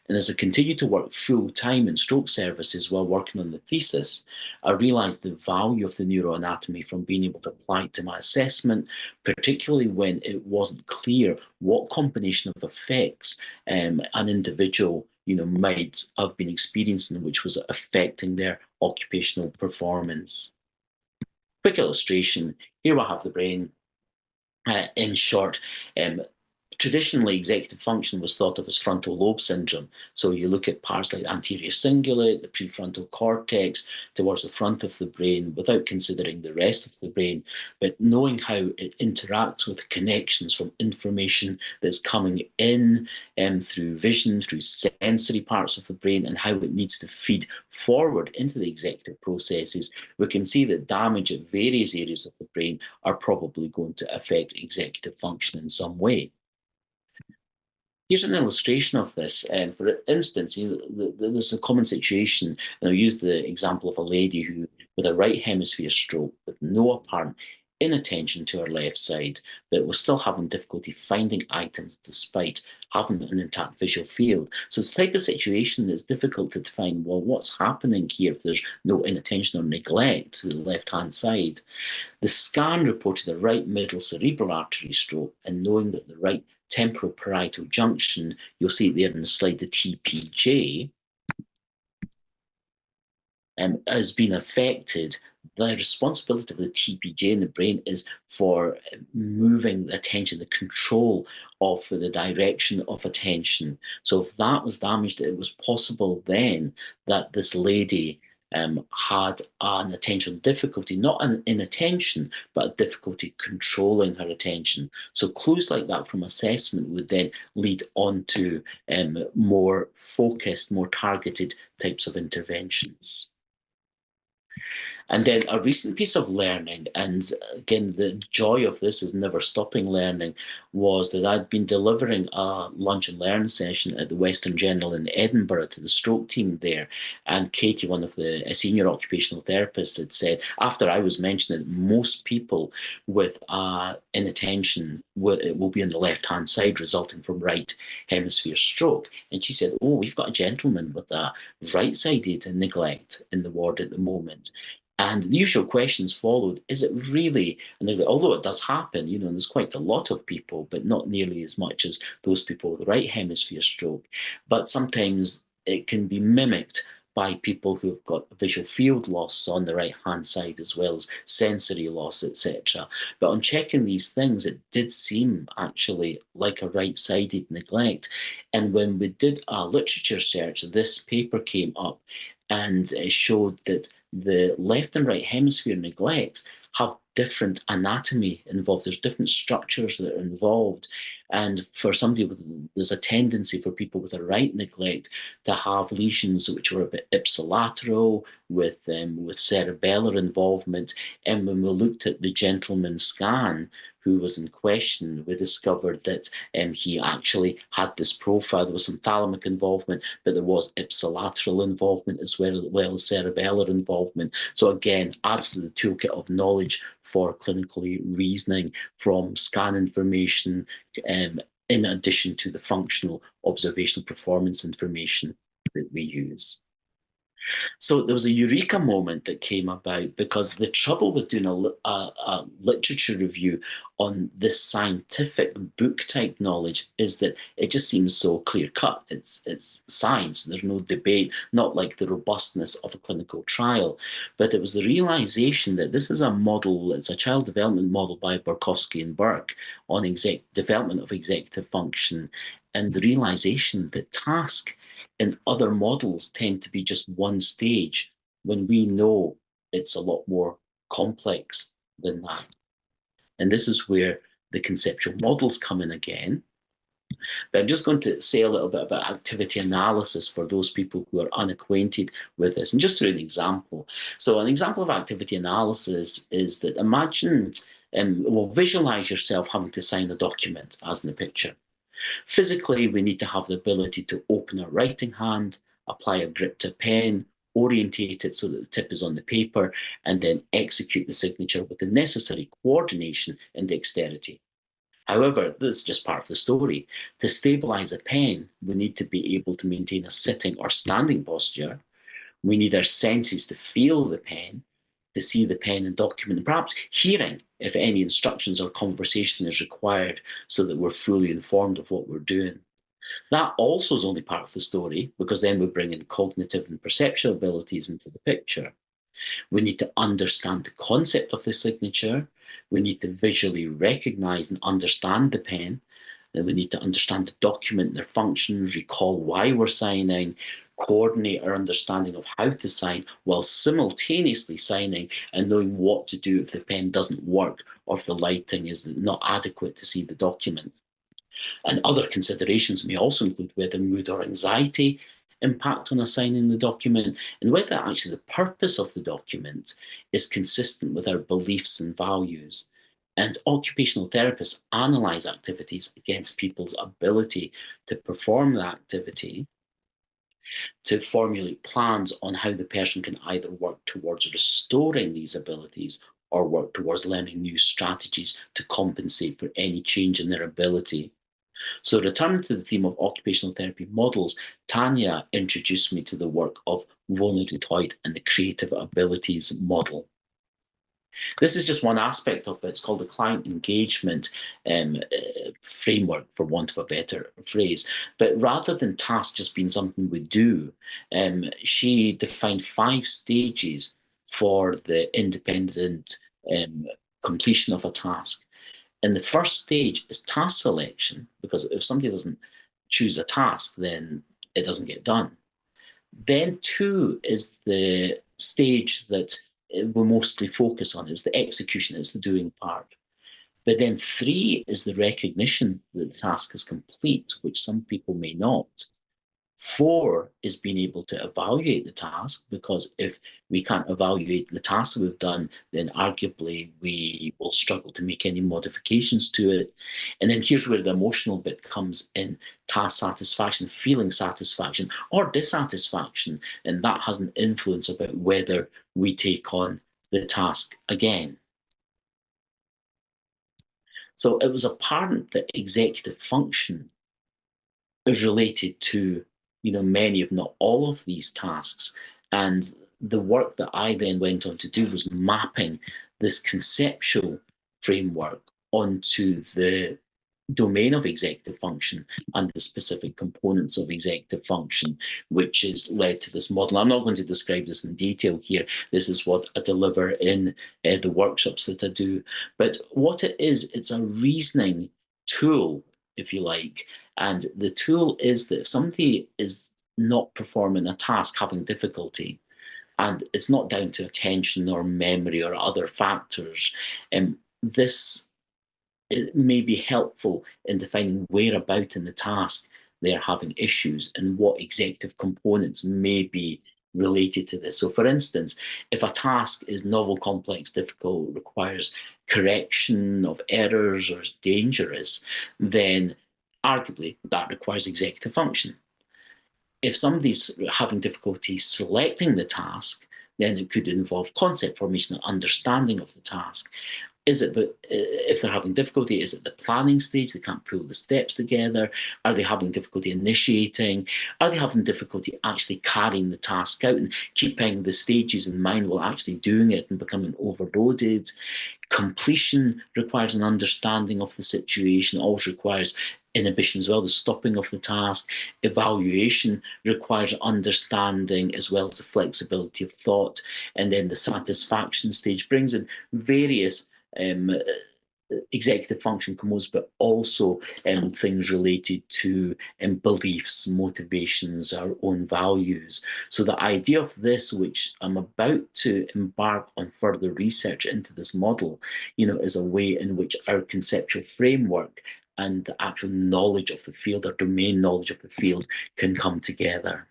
S3: And as I continued to work full-time in stroke services while working on the thesis, I realised the value of the neuroanatomy from being able to apply it to my assessment, particularly when it wasn't clear what combination of effects an individual might have been experiencing, which was affecting their occupational performance. Quick illustration, here we have the brain. In short, traditionally, executive function was thought of as frontal lobe syndrome. So you look at parts like the anterior cingulate, the prefrontal cortex, towards the front of the brain, without considering the rest of the brain, but knowing how it interacts with connections from information that's coming in through vision, through sensory parts of the brain, and how it needs to feed forward into the executive processes. We can see that damage at various areas of the brain are probably going to affect executive function in some way. Here's an illustration of this. For instance, there's a common situation, and I'll use the example of a lady who, with a right hemisphere stroke, with no apparent inattention to her left side, but was still having difficulty finding items despite having an intact visual field. So it's the type of situation that's difficult to define, well, what's happening here if there's no inattention or neglect to the left-hand side? The scan reported a right middle cerebral artery stroke, and knowing that the right temporal parietal junction, you'll see it there in the slide, the TPJ, has been affected. The responsibility of the TPJ in the brain is for moving the attention, the control of the direction of attention. So if that was damaged, it was possible then that this lady had an attentional difficulty, not an inattention, but a difficulty controlling her attention. So clues like that from assessment would then lead on to more focused, more targeted types of interventions. And then a recent piece of learning, and again, the joy of this is never stopping learning, was that I'd been delivering a lunch and learn session at the Western General in Edinburgh to the stroke team there. And Katie, one of the senior occupational therapists, had said, after I was mentioning that most people with inattention will be on the left-hand side resulting from right hemisphere stroke. And she said, oh, we've got a gentleman with a right-sided neglect in the ward at the moment. And the usual questions followed, is it really, and like, although it does happen, and there's quite a lot of people, but not nearly as much as those people with the right hemisphere stroke. But sometimes it can be mimicked by people who've got visual field loss on the right-hand side, as well as sensory loss, etc. But on checking these things, it did seem actually like a right-sided neglect. And when we did a literature search, this paper came up and it showed that the left and right hemisphere neglects have different anatomy involved. There's different structures that are involved. And for somebody there's a tendency for people with a right neglect to have lesions which were a bit ipsilateral with cerebellar involvement. And when we looked at the gentleman's scan who was in question, we discovered that he actually had this profile. There was some thalamic involvement, but there was ipsilateral involvement as well as cerebellar involvement. So again, adds to the toolkit of knowledge for clinically reasoning from scan information, in addition to the functional observational performance information that we use. So there was a eureka moment that came about, because the trouble with doing a literature review on this scientific book type knowledge is that it just seems so clear cut. It's science. There's no debate, not like the robustness of a clinical trial. But it was the realization that this is a model, it's a child development model by Borkowski and Burke on development of executive function, and the realization that task in other models tend to be just one stage, when we know it's a lot more complex than that. And this is where the conceptual models come in again. But I'm just going to say a little bit about activity analysis for those people who are unacquainted with this, and just through an example. So an example of activity analysis is that imagine, visualize yourself having to sign a document, as in the picture. Physically, we need to have the ability to open our writing hand, apply a grip to a pen, orientate it so that the tip is on the paper, and then execute the signature with the necessary coordination and dexterity. However, this is just part of the story. To stabilize a pen, we need to be able to maintain a sitting or standing posture. We need our senses to feel the pen, to see the pen and document, and perhaps hearing if any instructions or conversation is required, so that we're fully informed of what we're doing. That also is only part of the story, because then we bring in cognitive and perceptual abilities into the picture. We need to understand the concept of the signature. We need to visually recognize and understand the pen. And we need to understand the document, their functions, recall why we're signing, coordinate our understanding of how to sign while simultaneously signing and knowing what to do if the pen doesn't work or if the lighting is not adequate to see the document. And other considerations may also include whether mood or anxiety impact on assigning the document, and whether actually the purpose of the document is consistent with our beliefs and values. And occupational therapists analyze activities against people's ability to perform the activity, to formulate plans on how the person can either work towards restoring these abilities or work towards learning new strategies to compensate for any change in their ability. So returning to the theme of occupational therapy models, Tanya introduced me to the work of Vona Dutoit and the creative abilities model. This is just one aspect of it. It's called the client engagement framework, for want of a better phrase. But rather than tasks just being something we do, she defined 5 stages for the independent completion of a task. And the first stage is task selection, because if somebody doesn't choose a task, then it doesn't get done. Then 2 is the stage that we mostly focus on, is the execution, is the doing part. But then 3 is the recognition that the task is complete, which some people may not. 4 is being able to evaluate the task, because if we can't evaluate the task that we've done, then arguably we will struggle to make any modifications to it. And then here's where the emotional bit comes in: task satisfaction, feeling satisfaction or dissatisfaction, and that has an influence about whether we take on the task again. So it was apparent that executive function is related to, many, if not all, of these tasks. And the work that I then went on to do was mapping this conceptual framework onto the domain of executive function and the specific components of executive function, which has led to this model. I'm not going to describe this in detail here. This is what I deliver in the workshops that I do. But what it is, it's a reasoning tool, if you like. And the tool is that if somebody is not performing a task, having difficulty, and it's not down to attention or memory or other factors, this it may be helpful in defining whereabout in the task they're having issues and what executive components may be related to this. So for instance, if a task is novel, complex, difficult, requires correction of errors or is dangerous, then arguably that requires executive function. If somebody's having difficulty selecting the task, then it could involve concept formation and understanding of the task. Is it that if they're having difficulty, is it the planning stage? They can't pull the steps together. Are they having difficulty initiating? Are they having difficulty actually carrying the task out and keeping the stages in mind while actually doing it and becoming overloaded? Completion requires an understanding of the situation, also requires inhibition as well, the stopping of the task. Evaluation requires understanding as well as the flexibility of thought. And then the satisfaction stage brings in various executive function components, but also things related to beliefs, motivations, our own values. So the idea of this, which I'm about to embark on further research into this model, is a way in which our conceptual framework and the actual knowledge of the field, our domain knowledge of the field, can come together.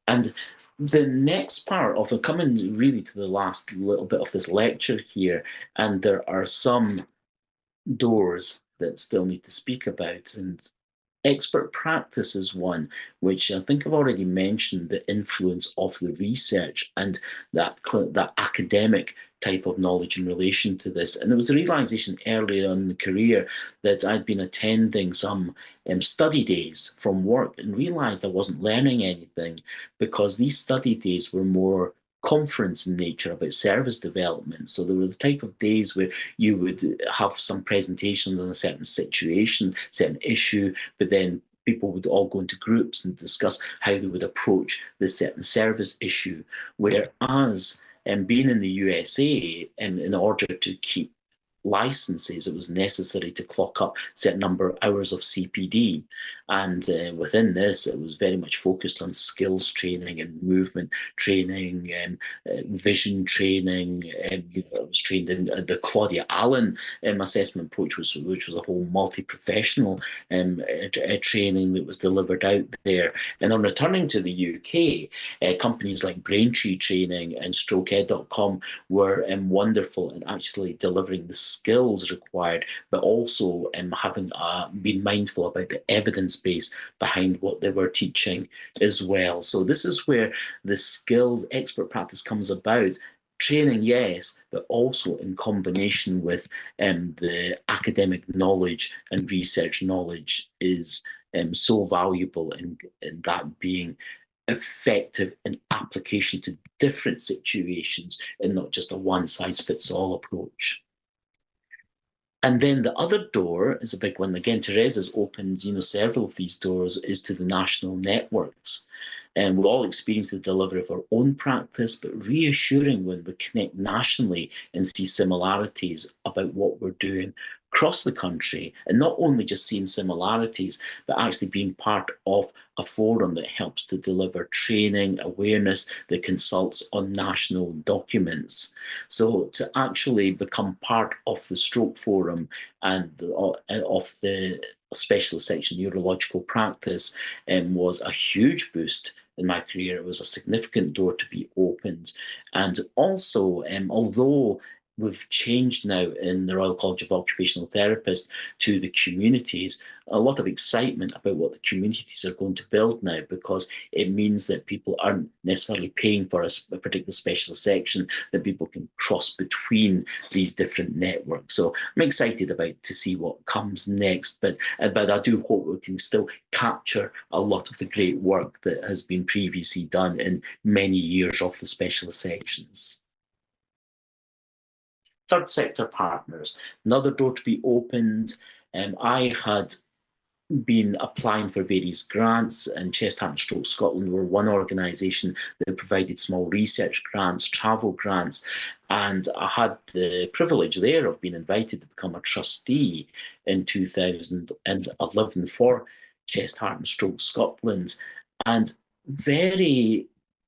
S3: And the next part of it, coming really to the last little bit of this lecture here, and there are some doors that still need to speak about. And expert practice is one, which I think I've already mentioned, the influence of the research and that academic type of knowledge in relation to this. And there was a realization earlier in the career that I'd been attending some study days from work and realized I wasn't learning anything, because these study days were more conference in nature about service development. So there were the type of days where you would have some presentations on a certain situation, certain issue, but then people would all go into groups and discuss how they would approach this certain service issue. Whereas being in the USA, in order to keep licenses, it was necessary to clock up a certain number of hours of CPD. And within this, it was very much focused on skills training and movement training, vision training. I was trained in the Claudia Allen assessment approach, which was a whole multi-professional training that was delivered out there. And on returning to the UK, companies like Braintree Training and StrokeEd.com were wonderful in actually delivering the skills required, but also having been mindful about the evidence base behind what they were teaching as well. So this is where the skills expert practice comes about. Training, yes, but also in combination with the academic knowledge and research knowledge is so valuable in that being effective in application to different situations and not just a one-size-fits-all approach. And then the other door is a big one. Again, Teresa's opened, several of these doors, is to the national networks. And we all experience the delivery of our own practice, but reassuring when we connect nationally and see similarities about what we're doing across the country, and not only just seeing similarities, but actually being part of a forum that helps to deliver training, awareness, that consults on national documents. So to actually become part of the stroke forum and of the specialist section neurological practice was a huge boost in my career. It was a significant door to be opened. And also, although we've changed now in the Royal College of Occupational Therapists to the communities, a lot of excitement about what the communities are going to build now, because it means that people aren't necessarily paying for a particular specialist section, that people can cross between these different networks. So I'm excited to see what comes next, but I do hope we can still capture a lot of the great work that has been previously done in many years of the specialist sections. Third sector partners, another door to be opened. I had been applying for various grants, and Chest, Heart and Stroke Scotland were one organisation that provided small research grants, travel grants, and I had the privilege there of being invited to become a trustee in 2011 for Chest, Heart and Stroke Scotland, and very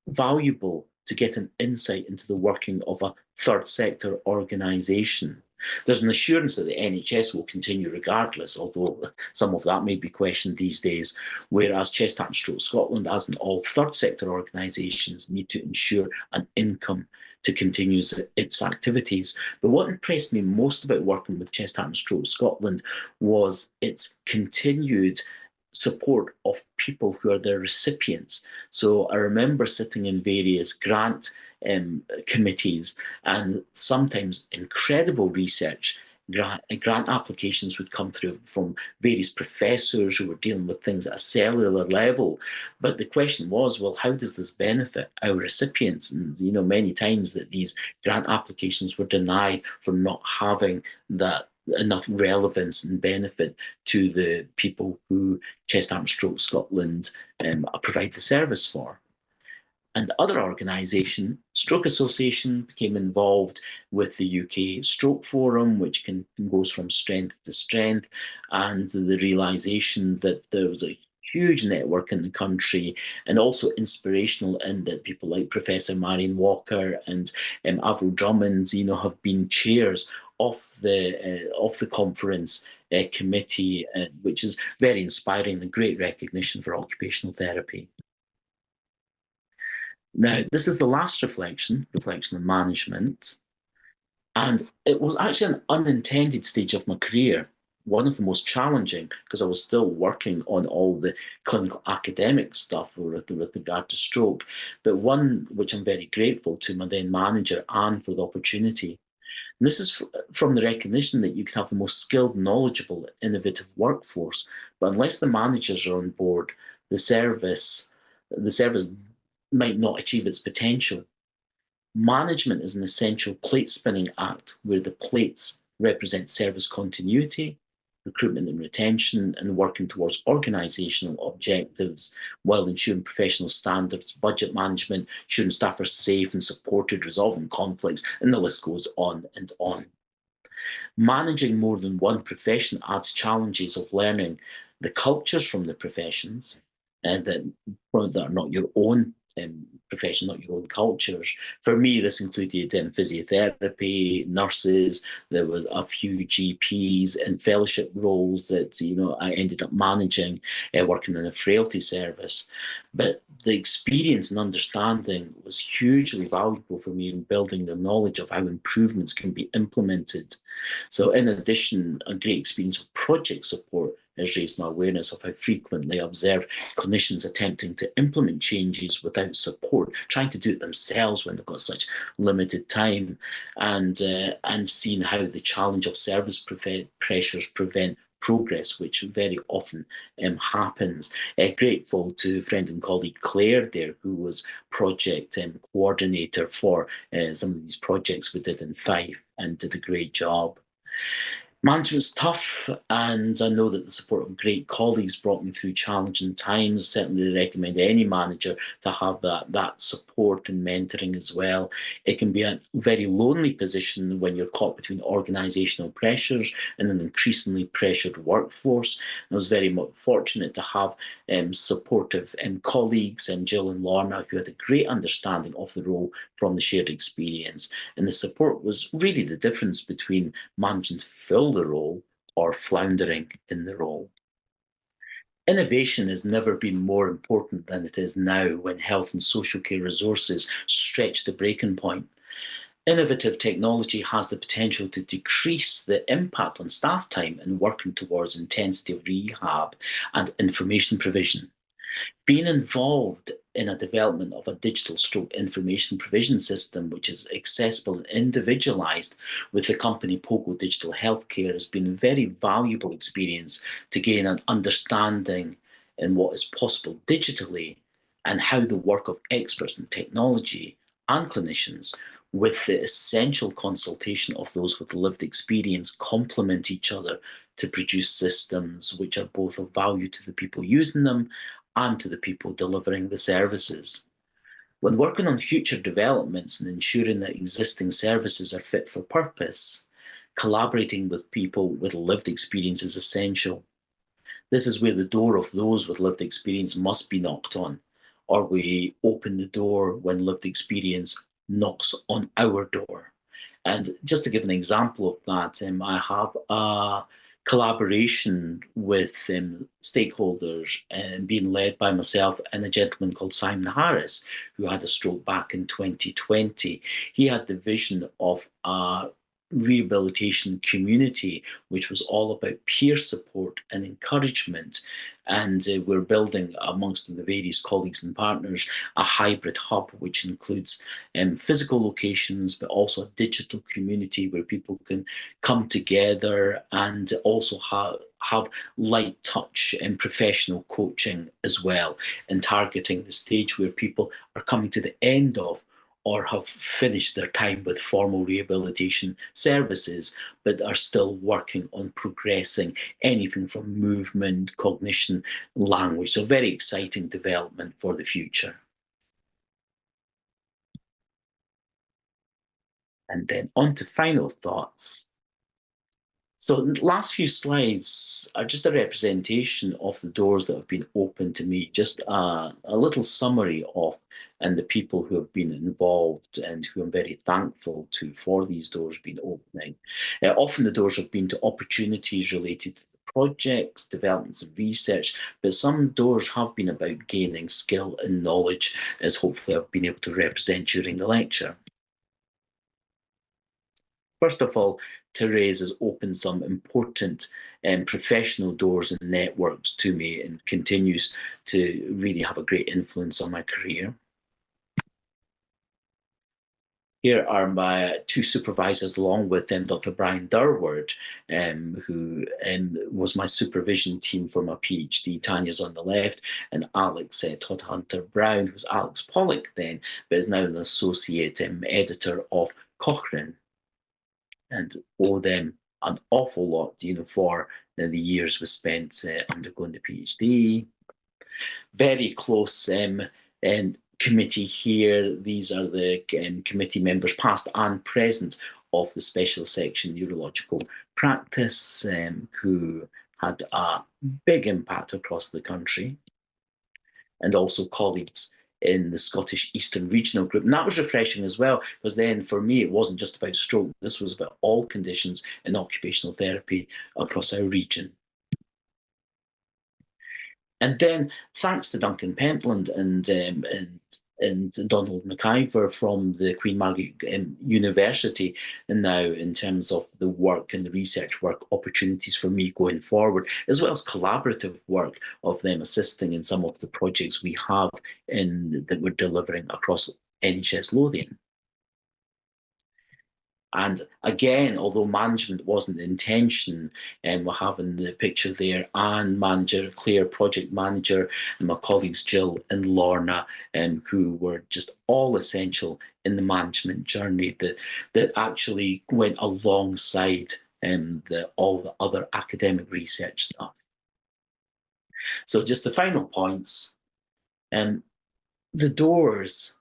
S3: valuable to get an insight into the working of a third sector organisation. There's an assurance that the NHS will continue regardless, although some of that may be questioned these days, whereas Chest, Heart and Stroke Scotland, as in all third sector organisations, need to ensure an income to continue its activities. But what impressed me most about working with Chest, Heart and Stroke Scotland was its continued support of people who are their recipients. So I remember sitting in various grant committees, and sometimes incredible research grant applications would come through from various professors who were dealing with things at a cellular level. But the question was, well, how does this benefit our recipients? And many times that these grant applications were denied for not having that enough relevance and benefit to the people who Chest, Heart and Stroke Scotland provide the service for. And the other organisation, Stroke Association, became involved with the UK Stroke Forum, which goes from strength to strength, and the realisation that there was a huge network in the country, and also inspirational in that people like Professor Marion Walker and Avril Drummond, have been chairs of the conference committee, which is very inspiring and great recognition for occupational therapy. Now, this is the last reflection on management, and it was actually an unintended stage of my career, one of the most challenging, because I was still working on all the clinical academic stuff with regard to stroke, but one which I'm very grateful to my then manager, Anne, for the opportunity. And this is from the recognition that you can have the most skilled, knowledgeable, innovative workforce, but unless the managers are on board, the service might not achieve its potential. Management is an essential plate spinning act where the plates represent service continuity, recruitment and retention, and working towards organisational objectives while ensuring professional standards, budget management, ensuring staff are safe and supported, resolving conflicts, and the list goes on and on. Managing more than one profession adds challenges of learning the cultures from the professions that are not your own profession, not your own cultures. For me, this included physiotherapy, nurses. There was a few GPs and fellowship roles that I ended up managing, working in a frailty service. But the experience and understanding was hugely valuable for me in building the knowledge of how improvements can be implemented. So in addition, a great experience of project support has raised my awareness of how frequently I observe clinicians attempting to implement changes without support, trying to do it themselves when they've got such limited time, and seeing how the challenge of service pressures prevent progress, which very often happens. Grateful to friend and colleague Claire there, who was project coordinator for some of these projects we did in Fife and did a great job. Management's tough, and I know that the support of great colleagues brought me through challenging times. I certainly recommend any manager to have that support and mentoring as well. It can be a very lonely position when you're caught between organisational pressures and an increasingly pressured workforce. I was very fortunate to have supportive colleagues, Jill and Lorna, who had a great understanding of the role from the shared experience. And the support was really the difference between managing to fill the role or floundering in the role. Innovation has never been more important than it is now when health and social care resources stretch the breaking point. Innovative technology has the potential to decrease the impact on staff time in working towards intensity of rehab and information provision. Being involved in a development of a digital stroke information provision system, which is accessible and individualised with the company Pogo Digital Healthcare, has been a very valuable experience to gain an understanding in what is possible digitally and how the work of experts in technology and clinicians, with the essential consultation of those with lived experience, complement each other to produce systems which are both of value to the people using them and to the people delivering the services. When working on future developments and ensuring that existing services are fit for purpose, collaborating with people with lived experience is essential. This is where the door of those with lived experience must be knocked on, or we open the door when lived experience knocks on our door. And just to give an example of that, I have a collaboration with stakeholders being led by myself and a gentleman called Simon Harris, who had a stroke back in 2020. He had the vision of a rehabilitation community, which was all about peer support and encouragement. And we're building, amongst the various colleagues and partners, a hybrid hub, which includes physical locations, but also a digital community where people can come together and also have light touch and professional coaching as well, and targeting the stage where people are coming to the end of or have finished their time with formal rehabilitation services, but are still working on progressing anything from movement, cognition, language. So very exciting development for the future. And then on to final thoughts. So the last few slides are just a representation of the doors that have been opened to me, just a little summary of and the people who have been involved and who I'm very thankful to for these doors being opening. Often the doors have been to opportunities related to the projects, developments and research, but some doors have been about gaining skill and knowledge, as hopefully I've been able to represent during the lecture. First of all, Therese has opened some important professional doors and networks to me and continues to really have a great influence on my career. Here are my two supervisors, along with Dr. Brian Durward, who was my supervision team for my PhD. Tanya's on the left, and Alex Todd Hunter Brown, who's Alex Pollock then, but is now an associate editor of Cochrane, and owe them an awful lot, for the years we spent undergoing the PhD. Very close committee here. These are the committee members, past and present, of the special section neurological practice, who had a big impact across the country, and also colleagues in the Scottish Eastern Regional Group. And that was refreshing as well, because then for me, it wasn't just about stroke. This was about all conditions in occupational therapy across our region. And then, thanks to Duncan Pentland and Donald McIver from the Queen Margaret University, and now in terms of the work and the research work opportunities for me going forward, as well as collaborative work of them assisting in some of the projects we have that we're delivering across NHS Lothian. And again, although management wasn't the intention, we're having the picture there, Anne, manager, Claire, project manager, and my colleagues Jill and Lorna, who were just all essential in the management journey that actually went alongside all the other academic research stuff. So just the final points. The doors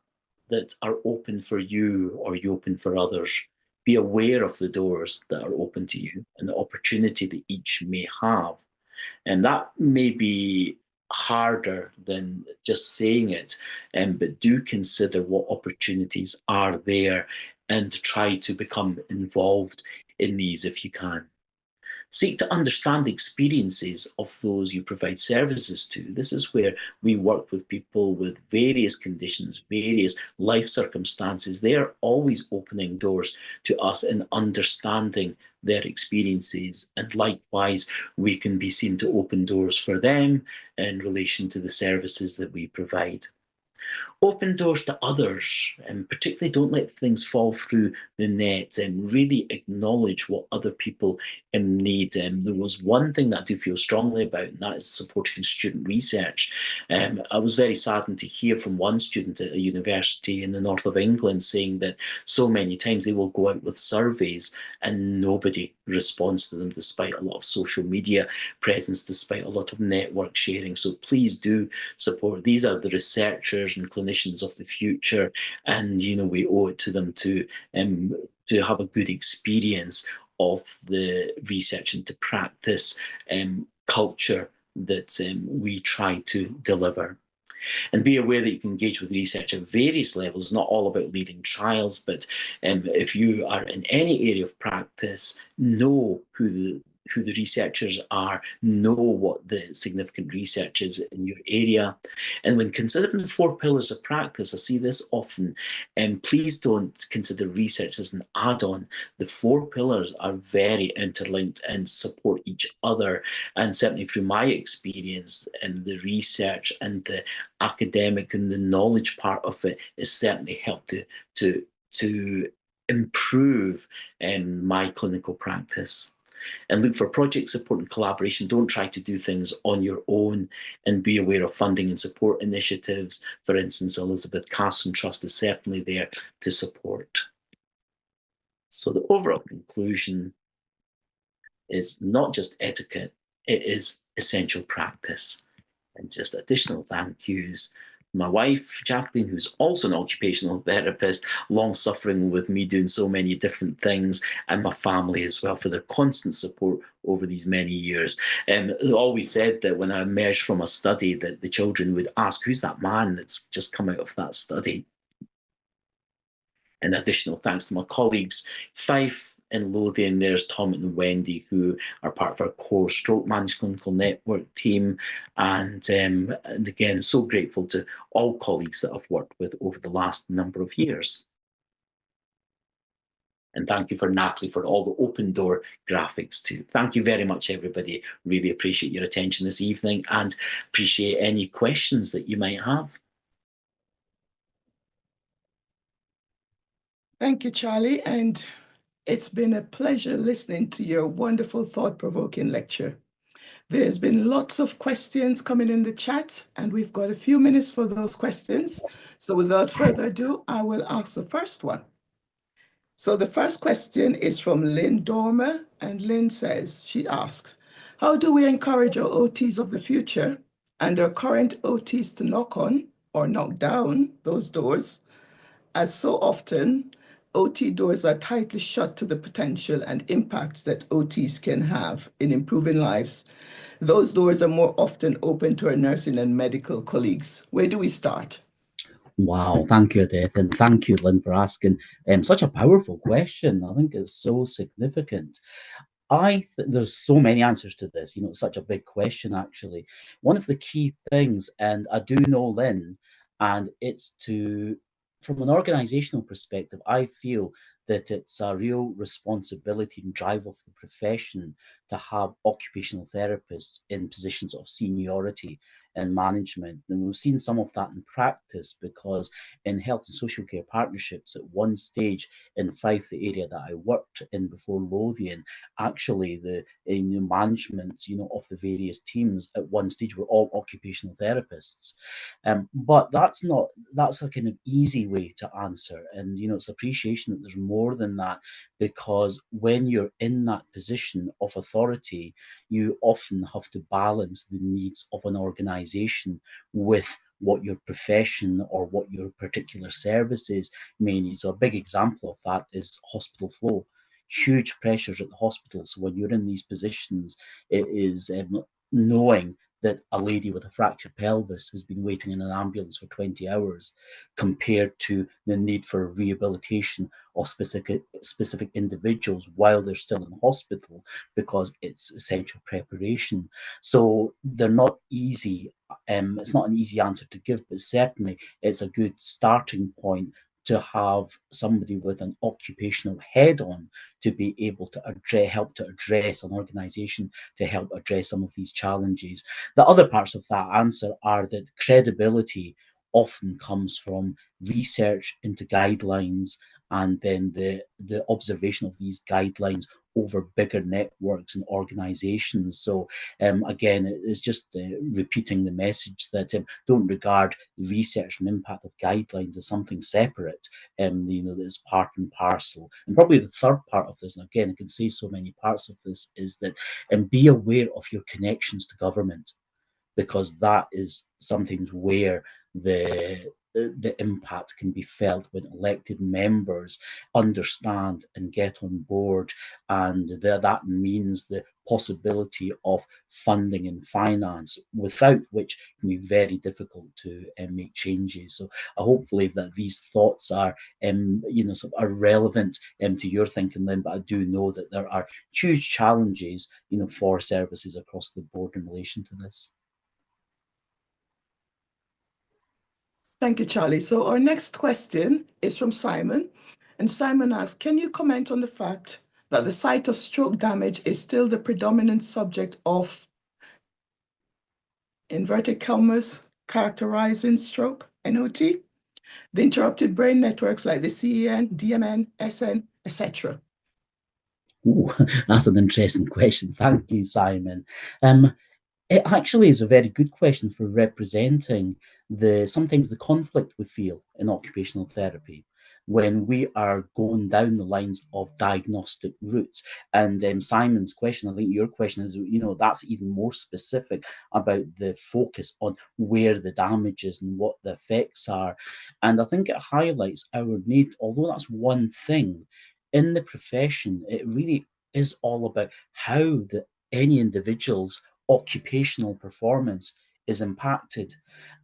S3: that are open for you or you open for others, be aware of the doors that are open to you and the opportunity that each may have. And that may be harder than just saying it, but do consider what opportunities are there and try to become involved in these if you can. Seek to understand the experiences of those you provide services to. This is where we work with people with various conditions, various life circumstances. They are always opening doors to us and understanding their experiences. And likewise, we can be seen to open doors for them in relation to the services that we provide. Open doors to others, and particularly don't let things fall through the net, and really acknowledge what other people need. There was one thing that I do feel strongly about, and that is supporting student research. I was very saddened to hear from one student at a university in the north of England saying that so many times they will go out with surveys and nobody responds to them, despite a lot of social media presence, despite a lot of network sharing. So please do support. These are the researchers and clinicians of the future, and we owe it to them to have a good experience of the research and to practice culture that we try to deliver. And be aware that you can engage with research at various levels. It's not all about leading trials, but if you are in any area of practice, know who the researchers are, know what the significant research is in your area. And when considering the 4 pillars of practice, I see this often, and please don't consider research as an add-on. The 4 pillars are very interlinked and support each other. And certainly through my experience, and the research and the academic and the knowledge part of it has certainly helped to improve my clinical practice. And look for project support and collaboration. Don't try to do things on your own, and be aware of funding and support initiatives. For instance, Elizabeth Casson Trust is certainly there to support. So the overall conclusion is not just etiquette, it is essential practice. And just additional thank yous. My wife, Jacqueline, who's also an occupational therapist, long-suffering with me doing so many different things, and my family as well for their constant support over these many years. They always said that when I emerged from a study that the children would ask, who's that man that's just come out of that study? And additional thanks to my colleagues, Fife and Lothian, there's Tom and Wendy, who are part of our core stroke managed clinical network team. And again, so grateful to all colleagues that I've worked with over the last number of years. And thank you for Natalie for all the open door graphics too. Thank you very much, everybody. Really appreciate your attention this evening and appreciate any questions that you might have.
S4: Thank you, Charlie. And it's been a pleasure listening to your wonderful, thought-provoking lecture. There's been lots of questions coming in the chat, and we've got a few minutes for those questions. So without further ado, I will ask the first one. So the first question is from Lynn Dormer, and Lynn says, she asks, how do we encourage our OTs of the future and our current OTs to knock on or knock down those doors, as so often OT doors are tightly shut to the potential and impact that OTs can have in improving lives? Those doors are more often open to our nursing and medical colleagues. Where do we start?
S5: Wow, thank you, Death, and thank you, Lynn, for asking such a powerful question. I think it's so significant. There's so many answers to this, it's such a big question, actually. One of the key things, and I do know, Lynn, and it's from an organizational perspective, I feel that it's a real responsibility and drive of the profession to have occupational therapists in positions of seniority and management. And we've seen some of that in practice, because in health and social care partnerships, at one stage in Fife, the area that I worked in before Lothian, actually the management, of the various teams at one stage were all occupational therapists. But that's a kind of easy way to answer. And, it's appreciation that there's more than that, because when you're in that position of authority, you often have to balance the needs of an organization with what your profession or what your particular services may need. So a big example of that is hospital flow. Huge pressures at the hospital. So when you're in these positions, it is knowing that a lady with a fractured pelvis has been waiting in an ambulance for 20 hours compared to the need for rehabilitation of specific individuals while they're still in hospital, because it's essential preparation. So they're not easy. It's not an easy answer to give, but certainly it's a good starting point to have somebody with an occupational head-on to be able to help to address an organisation, to help address some of these challenges. The other parts of that answer are that credibility often comes from research into guidelines, and then the observation of these guidelines over bigger networks and organizations. So again, it's just repeating the message that don't regard research and impact of guidelines as something separate, that's part and parcel. And probably the third part of this, and again, I can say so many parts of this, is that be aware of your connections to government, because that is sometimes where the impact can be felt, when elected members understand and get on board, and that means the possibility of funding and finance, without which it can be very difficult to make changes. So hopefully that these thoughts are are relevant to your thinking, Lynn, but I do know that there are huge challenges for services across the board in relation to this.
S4: Thank you, Charlie. So our next question is from Simon. And Simon asks, can you comment on the fact that the site of stroke damage is still the predominant subject of inverted commas characterizing stroke, NOT? The interrupted brain networks like the CEN, DMN, SN, etc.
S5: Ooh, that's an interesting question. Thank you, Simon. It actually is a very good question for representing sometimes the conflict we feel in occupational therapy when we are going down the lines of diagnostic routes. And Simon's question, I think your question is, that's even more specific about the focus on where the damage is and what the effects are. And I think it highlights our need, although that's one thing, in the profession, it really is all about how any individual's occupational performance is impacted.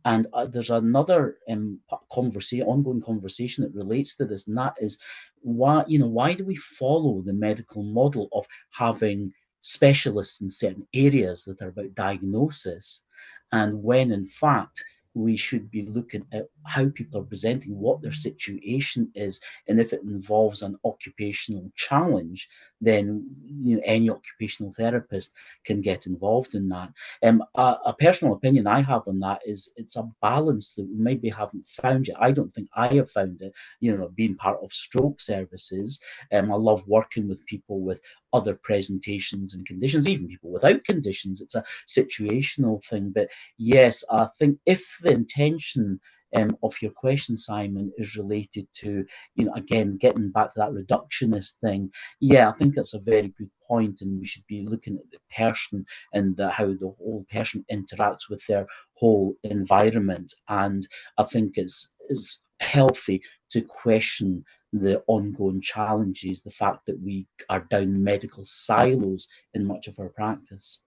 S5: And there's another ongoing conversation that relates to this, and that is why do we follow the medical model of having specialists in certain areas that are about diagnosis, and when in fact we should be looking at how people are presenting, what their situation is, and if it involves an occupational challenge, then any occupational therapist can get involved in that. A personal opinion I have on that is it's a balance that we maybe haven't found yet. I don't think I have found it, being part of stroke services. I love working with people with other presentations and conditions, even people without conditions. It's a situational thing. But yes, I think if the intention of your question, Simon, is related to, again, getting back to that reductionist thing, yeah, I think that's a very good point, and we should be looking at the person and how the whole person interacts with their whole environment. And I think it's healthy to question the ongoing challenges, the fact that we are down medical silos in much of our practice.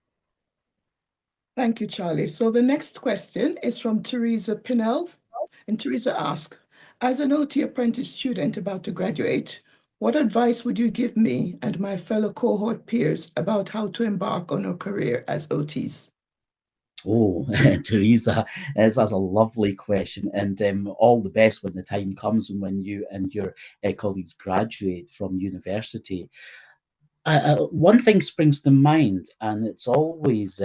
S4: Thank you, Charlie. So the next question is from Teresa Pinnell. And Teresa asks, as an OT apprentice student about to graduate, what advice would you give me and my fellow cohort peers about how to embark on a career as OTs?
S5: Oh, Teresa, that's a lovely question, and all the best when the time comes and when you and your colleagues graduate from university. One thing springs to mind, and it's always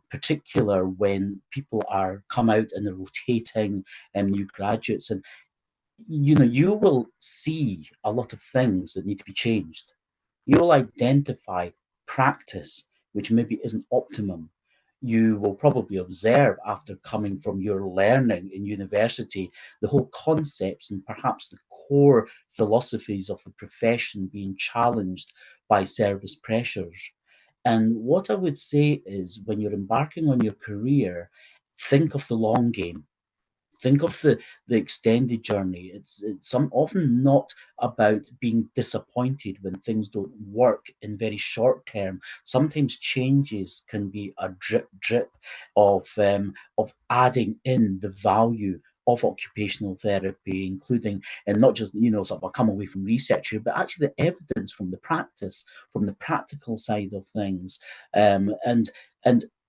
S5: particular when people are come out and they're rotating new graduates, and you will see a lot of things that need to be changed. You'll identify practice which maybe isn't optimum. You will probably observe, after coming from your learning in university, the whole concepts and perhaps the core philosophies of the profession being challenged by service pressures. And what I would say is, when you're embarking on your career, think of the long game. Think of the extended journey. It's often not about being disappointed when things don't work in very short term. Sometimes changes can be a drip of adding in the value of occupational therapy, including, and not just sort of a come away from research here, but actually the evidence from the practice, from the practical side of things, and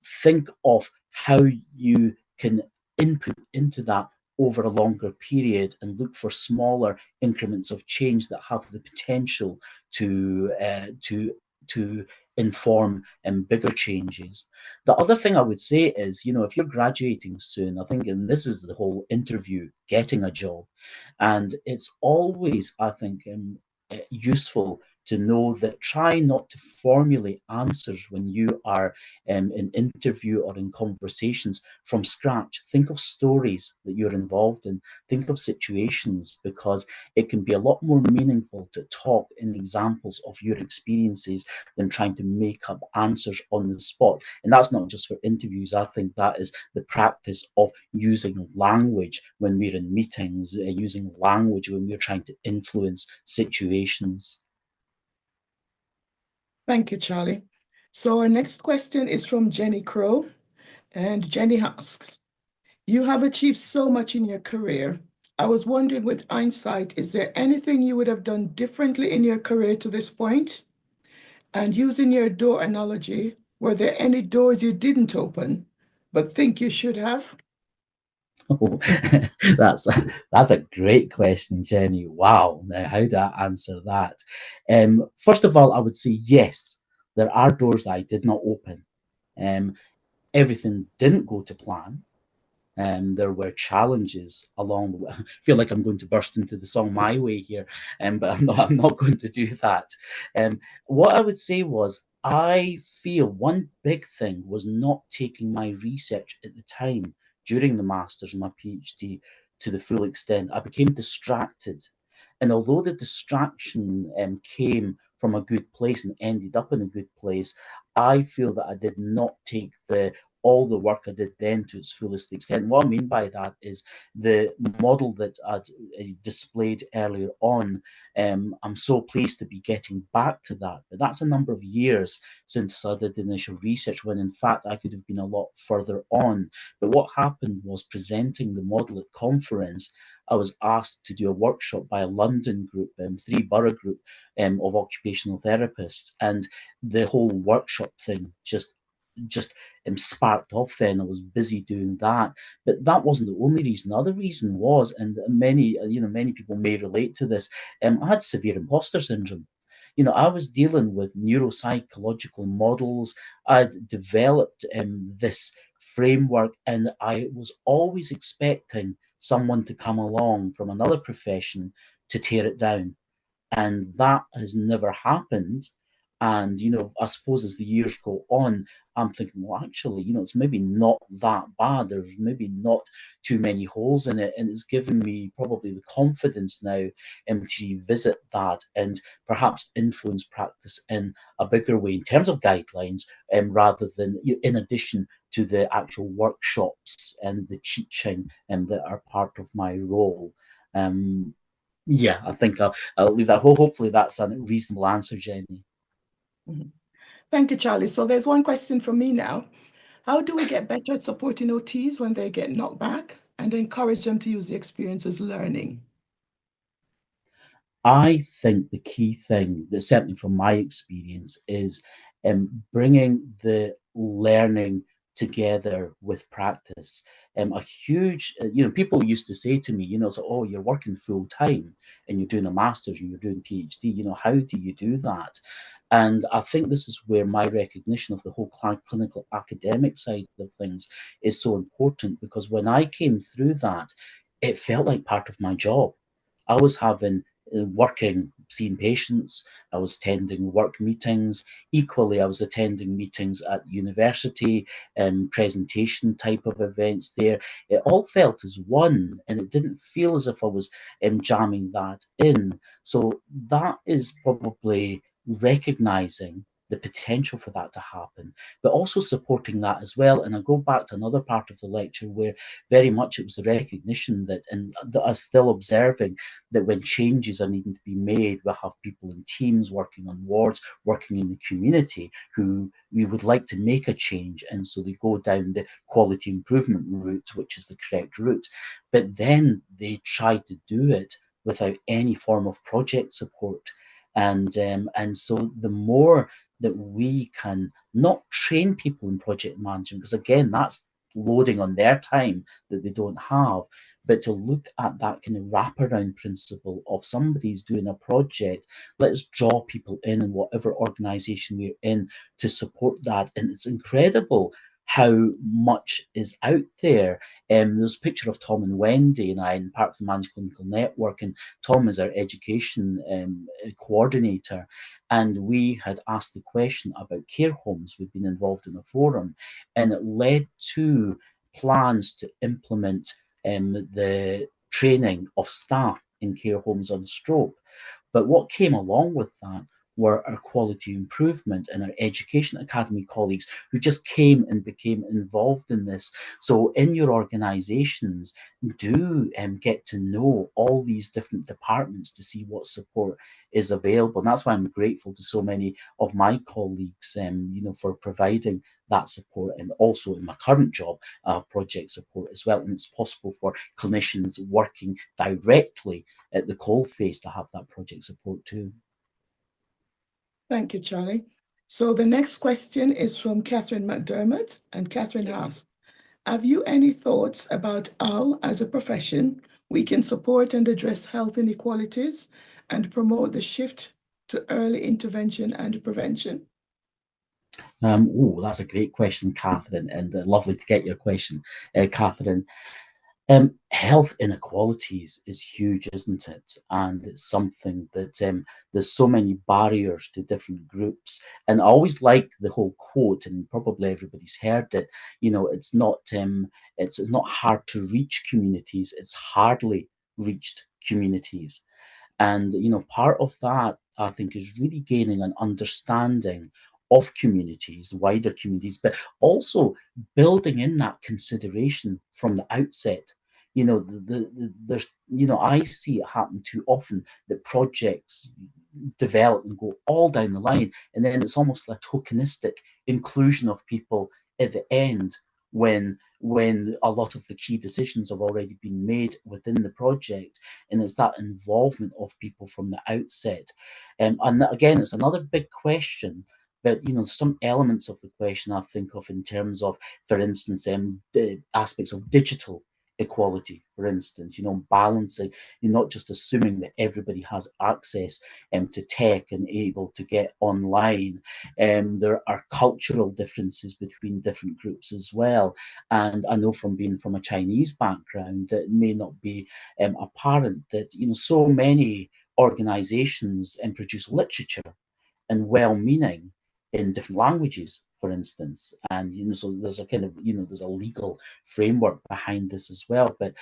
S5: think of how you can input into that over a longer period and look for smaller increments of change that have the potential to inform bigger changes. The other thing I would say is, if you're graduating soon, I think, and this is the whole interview, getting a job, and it's always, I think, useful to know that try not to formulate answers when you are in interview or in conversations from scratch. Think of stories that you're involved in. Think of situations, because it can be a lot more meaningful to talk in examples of your experiences than trying to make up answers on the spot. And that's not just for interviews. I think that is the practice of using language when we're in meetings, using language when we're trying to influence situations.
S4: Thank you, Charlie. So our next question is from Jenny Crow. And Jenny asks, you have achieved so much in your career. I was wondering, with hindsight, is there anything you would have done differently in your career to this point? And using your door analogy, were there any doors you didn't open but think you should have?
S5: Oh, that's a great question, Jenny. Wow. Now, how do I answer that? First of all, I would say yes, there are doors that I did not open. Everything didn't go to plan. There were challenges along the way. I feel like I'm going to burst into the song My Way here, but I'm not going to do that. What I would say was, I feel one big thing was not taking my research at the time during the master's and my PhD to the full extent. I became distracted. And although the distraction came from a good place and ended up in a good place, I feel that I did not take all the work I did then to its fullest extent. What I mean by that is the model that I'd displayed earlier on. I'm so pleased to be getting back to that, but that's a number of years since I did the initial research, when in fact I could have been a lot further on. But what happened was, presenting the model at conference, I was asked to do a workshop by a London group, 3-borough group of occupational therapists, and the whole workshop thing just sparked off then. I was busy doing that, but that wasn't the only reason. The other reason was, and many people may relate to this, I had severe imposter syndrome. I was dealing with neuropsychological models. I'd developed this framework, and I was always expecting someone to come along from another profession to tear it down. And that has never happened. And, I suppose as the years go on, I'm thinking, well, actually, it's maybe not that bad. There's maybe not too many holes in it. And it's given me probably the confidence now to revisit that and perhaps influence practice in a bigger way in terms of guidelines, rather than in addition to the actual workshops and the teaching that are part of my role. Yeah, I think I'll leave that. Hopefully that's a reasonable answer, Jenny.
S4: Thank you, Charlie. So there's one question from me now. How do we get better at supporting OTs when they get knocked back and encourage them to use the experience as learning?
S5: I think the key thing, that certainly from my experience, is bringing the learning together with practice. A huge, people used to say to me, so, oh, you're working full time and you're doing a master's and you're doing PhD, how do you do that? And I think this is where my recognition of the whole clinical academic side of things is so important, because when I came through that, it felt like part of my job. I was working, seeing patients, I was attending work meetings. Equally, I was attending meetings at university, presentation type of events there. It all felt as one, and it didn't feel as if I was jamming that in. So that is probably recognizing the potential for that to happen, but also supporting that as well. And I go back to another part of the lecture where very much it was the recognition that, and us still observing that when changes are needing to be made, we have people in teams working on wards, working in the community, who we would like to make a change. And so they go down the quality improvement route, which is the correct route. But then they try to do it without any form of project support. And so the more that we can not train people in project management, because again, that's loading on their time that they don't have, but to look at that kind of wraparound principle of somebody's doing a project, let's draw people in whatever organization we're in to support that. And it's incredible how much is out there. There's a picture of Tom and Wendy and I, and part of the Managed Clinical Network, and Tom is our education coordinator. And we had asked the question about care homes. We'd been involved in a forum, and it led to plans to implement the training of staff in care homes on stroke. But what came along with that were our quality improvement and our education academy colleagues who just came and became involved in this. So in your organizations, do get to know all these different departments to see what support is available. And that's why I'm grateful to so many of my colleagues, for providing that support. And also in my current job, I have project support as well. And it's possible for clinicians working directly at the coalface to have that project support too.
S4: Thank you, Charlie. So the next question is from Catherine McDermott, and Catherine asks, have you any thoughts about how, as a profession, we can support and address health inequalities and promote the shift to early intervention and prevention?
S5: That's a great question, Catherine, and lovely to get your question, Catherine. Health inequalities is huge, isn't it? And it's something that there's so many barriers to different groups. And I always like the whole quote, and probably everybody's heard it. It's not hard to reach communities; it's hardly reached communities. And part of that, I think, is really gaining an understanding of communities, wider communities, but also building in that consideration from the outset. There's, I see it happen too often that projects develop and go all down the line, and then it's almost like tokenistic inclusion of people at the end when a lot of the key decisions have already been made within the project, and it's that involvement of people from the outset. And again, it's another big question. But some elements of the question I think of in terms of, for instance, the aspects of digital equality, for instance, balancing, not just assuming that everybody has access to tech and able to get online. There are cultural differences between different groups as well. And I know from being from a Chinese background, that it may not be apparent that, so many organizations produce literature and well-meaning in different languages, for instance. And so there's a kind of there's a legal framework behind this as well. But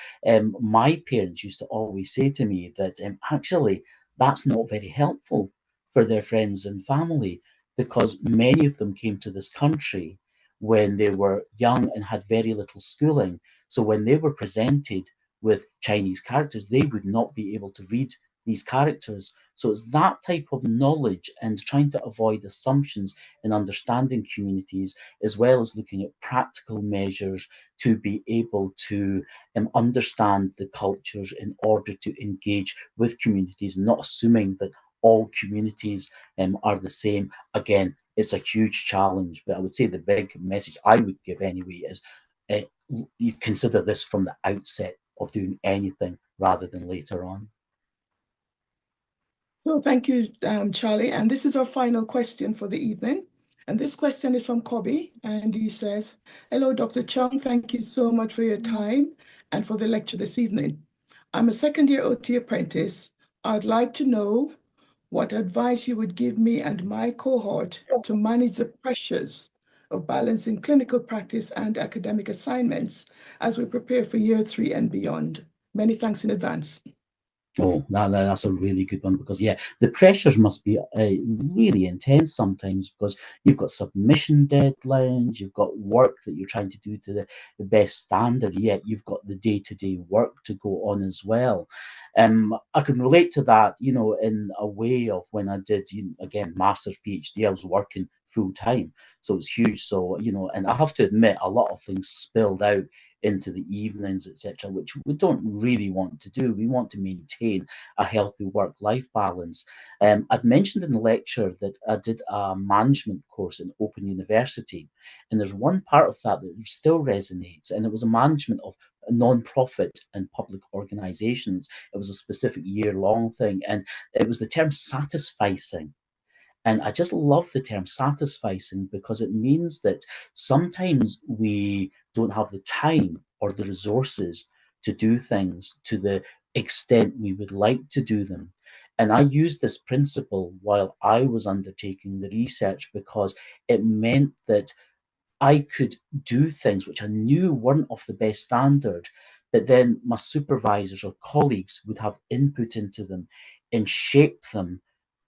S5: my parents used to always say to me that actually that's not very helpful for their friends and family, because many of them came to this country when they were young and had very little schooling. So when they were presented with Chinese characters, they would not be able to read these characters. So it's that type of knowledge and trying to avoid assumptions in understanding communities, as well as looking at practical measures to be able to understand the cultures in order to engage with communities, not assuming that all communities are the same. Again, it's a huge challenge. But I would say the big message I would give anyway is you consider this from the outset of doing anything rather than later on.
S4: So thank you, Charlie. And this is our final question for the evening. And this question is from Kobe, and he says, hello, Dr. Chung, thank you so much for your time and for the lecture this evening. I'm a second-year OT apprentice. I'd like to know what advice you would give me and my cohort to manage the pressures of balancing clinical practice and academic assignments as we prepare for year 3 and beyond. Many thanks in advance.
S5: Oh, that's a really good one, because yeah, the pressures must be really intense sometimes, because you've got submission deadlines, you've got work that you're trying to do to the best standard, yet you've got the day-to-day work to go on as well. I can relate to that, you know, in a way of when I did, again, master's, PhD, I was working full time, so it's huge. So, you know, and I have to admit, a lot of things spilled out into the evenings, etc., which we don't really want to do. We want to maintain a healthy work-life balance. I'd mentioned in the lecture that I did a management course in Open University, and there's one part of that that still resonates, and it was a management of non-profit and public organizations. It was a specific year-long thing, and it was the term satisficing. And I just love the term satisficing, because it means that sometimes we don't have the time or the resources to do things to the extent we would like to do them. And I used this principle while I was undertaking the research, because it meant that I could do things which I knew weren't of the best standard, but then my supervisors or colleagues would have input into them and shape them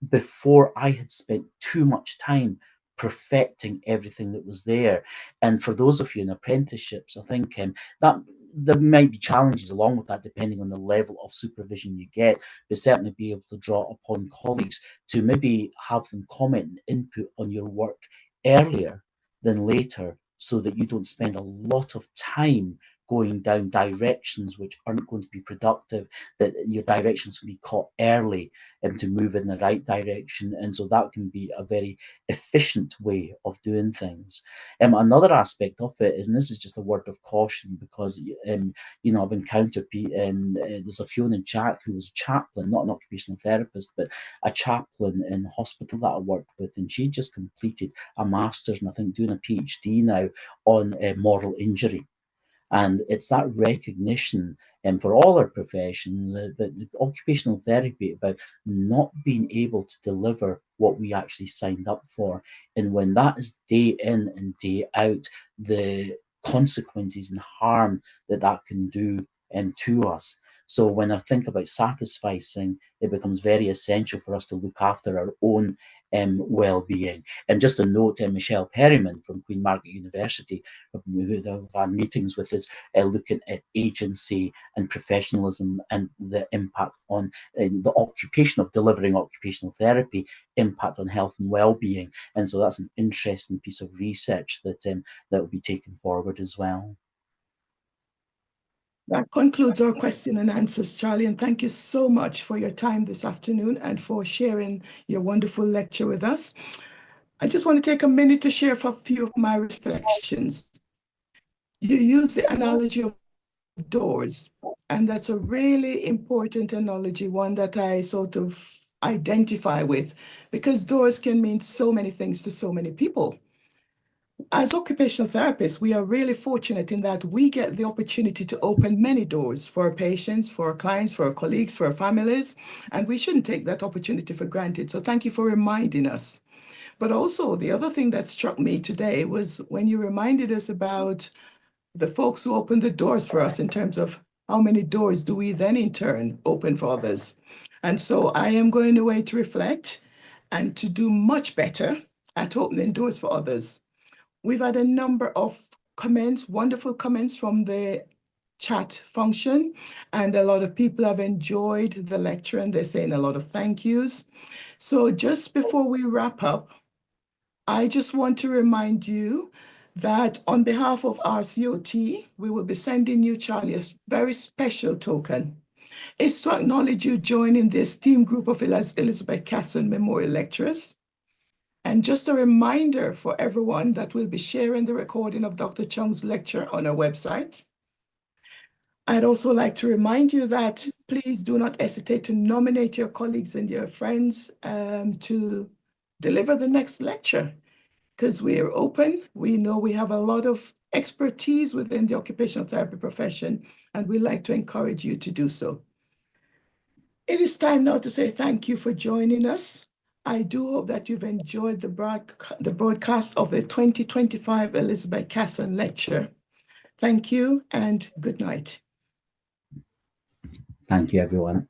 S5: before I had spent too much time perfecting everything that was there. And for those of you in apprenticeships, I think that there might be challenges along with that, depending on the level of supervision you get, but certainly be able to draw upon colleagues to maybe have them comment and input on your work earlier than later, so that you don't spend a lot of time going down directions which aren't going to be productive, that your directions can be caught early and to move in the right direction. And so that can be a very efficient way of doing things. Another aspect of it is, and this is just a word of caution, because you know, I've encountered there's a Fiona Jack who was a chaplain, not an occupational therapist, but a chaplain in the hospital that I worked with, and she just completed a master's and I think doing a PhD now on moral injury. And it's that recognition for all our professions, that the occupational therapy, about not being able to deliver what we actually signed up for. And when that is day in and day out, the consequences and harm that that can do to us. So when I think about satisficing, it becomes very essential for us to look after our own well-being. And just a note, Michelle Perryman from Queen Margaret University, who I've had meetings with, is looking at agency and professionalism and the impact on the occupation of delivering occupational therapy, impact on health and well-being. And so that's an interesting piece of research that will be taken forward as well.
S4: That concludes our question and answers, Charlie, and thank you so much for your time this afternoon and for sharing your wonderful lecture with us. I just want to take a minute to share a few of my reflections. You use the analogy of doors, and that's a really important analogy, one that I sort of identify with, because doors can mean so many things to so many people. As occupational therapists, we are really fortunate in that we get the opportunity to open many doors for our patients, for our clients, for our colleagues, for our families, and we shouldn't take that opportunity for granted. So thank you for reminding us. But also, the other thing that struck me today was when you reminded us about the folks who opened the doors for us, in terms of how many doors do we then in turn open for others. And so I am going away to reflect and to do much better at opening doors for others. We've had a number of comments, wonderful comments from the chat function, and a lot of people have enjoyed the lecture and they're saying a lot of thank yous. So just before we wrap up, I just want to remind you that on behalf of RCOT, we will be sending you, Charlie, a very special token. It's to acknowledge you joining the esteemed group of Elizabeth Casson Memorial Lecturers. And just a reminder for everyone that we'll be sharing the recording of Dr. Chung's lecture on our website. I'd also like to remind you that please do not hesitate to nominate your colleagues and your friends to deliver the next lecture, because we are open. We know we have a lot of expertise within the occupational therapy profession, and we like to encourage you to do so. It is time now to say thank you for joining us. I do hope that you've enjoyed the broadcast of the 2025 Elizabeth Casson Lecture. Thank you and good night.
S5: Thank you, everyone.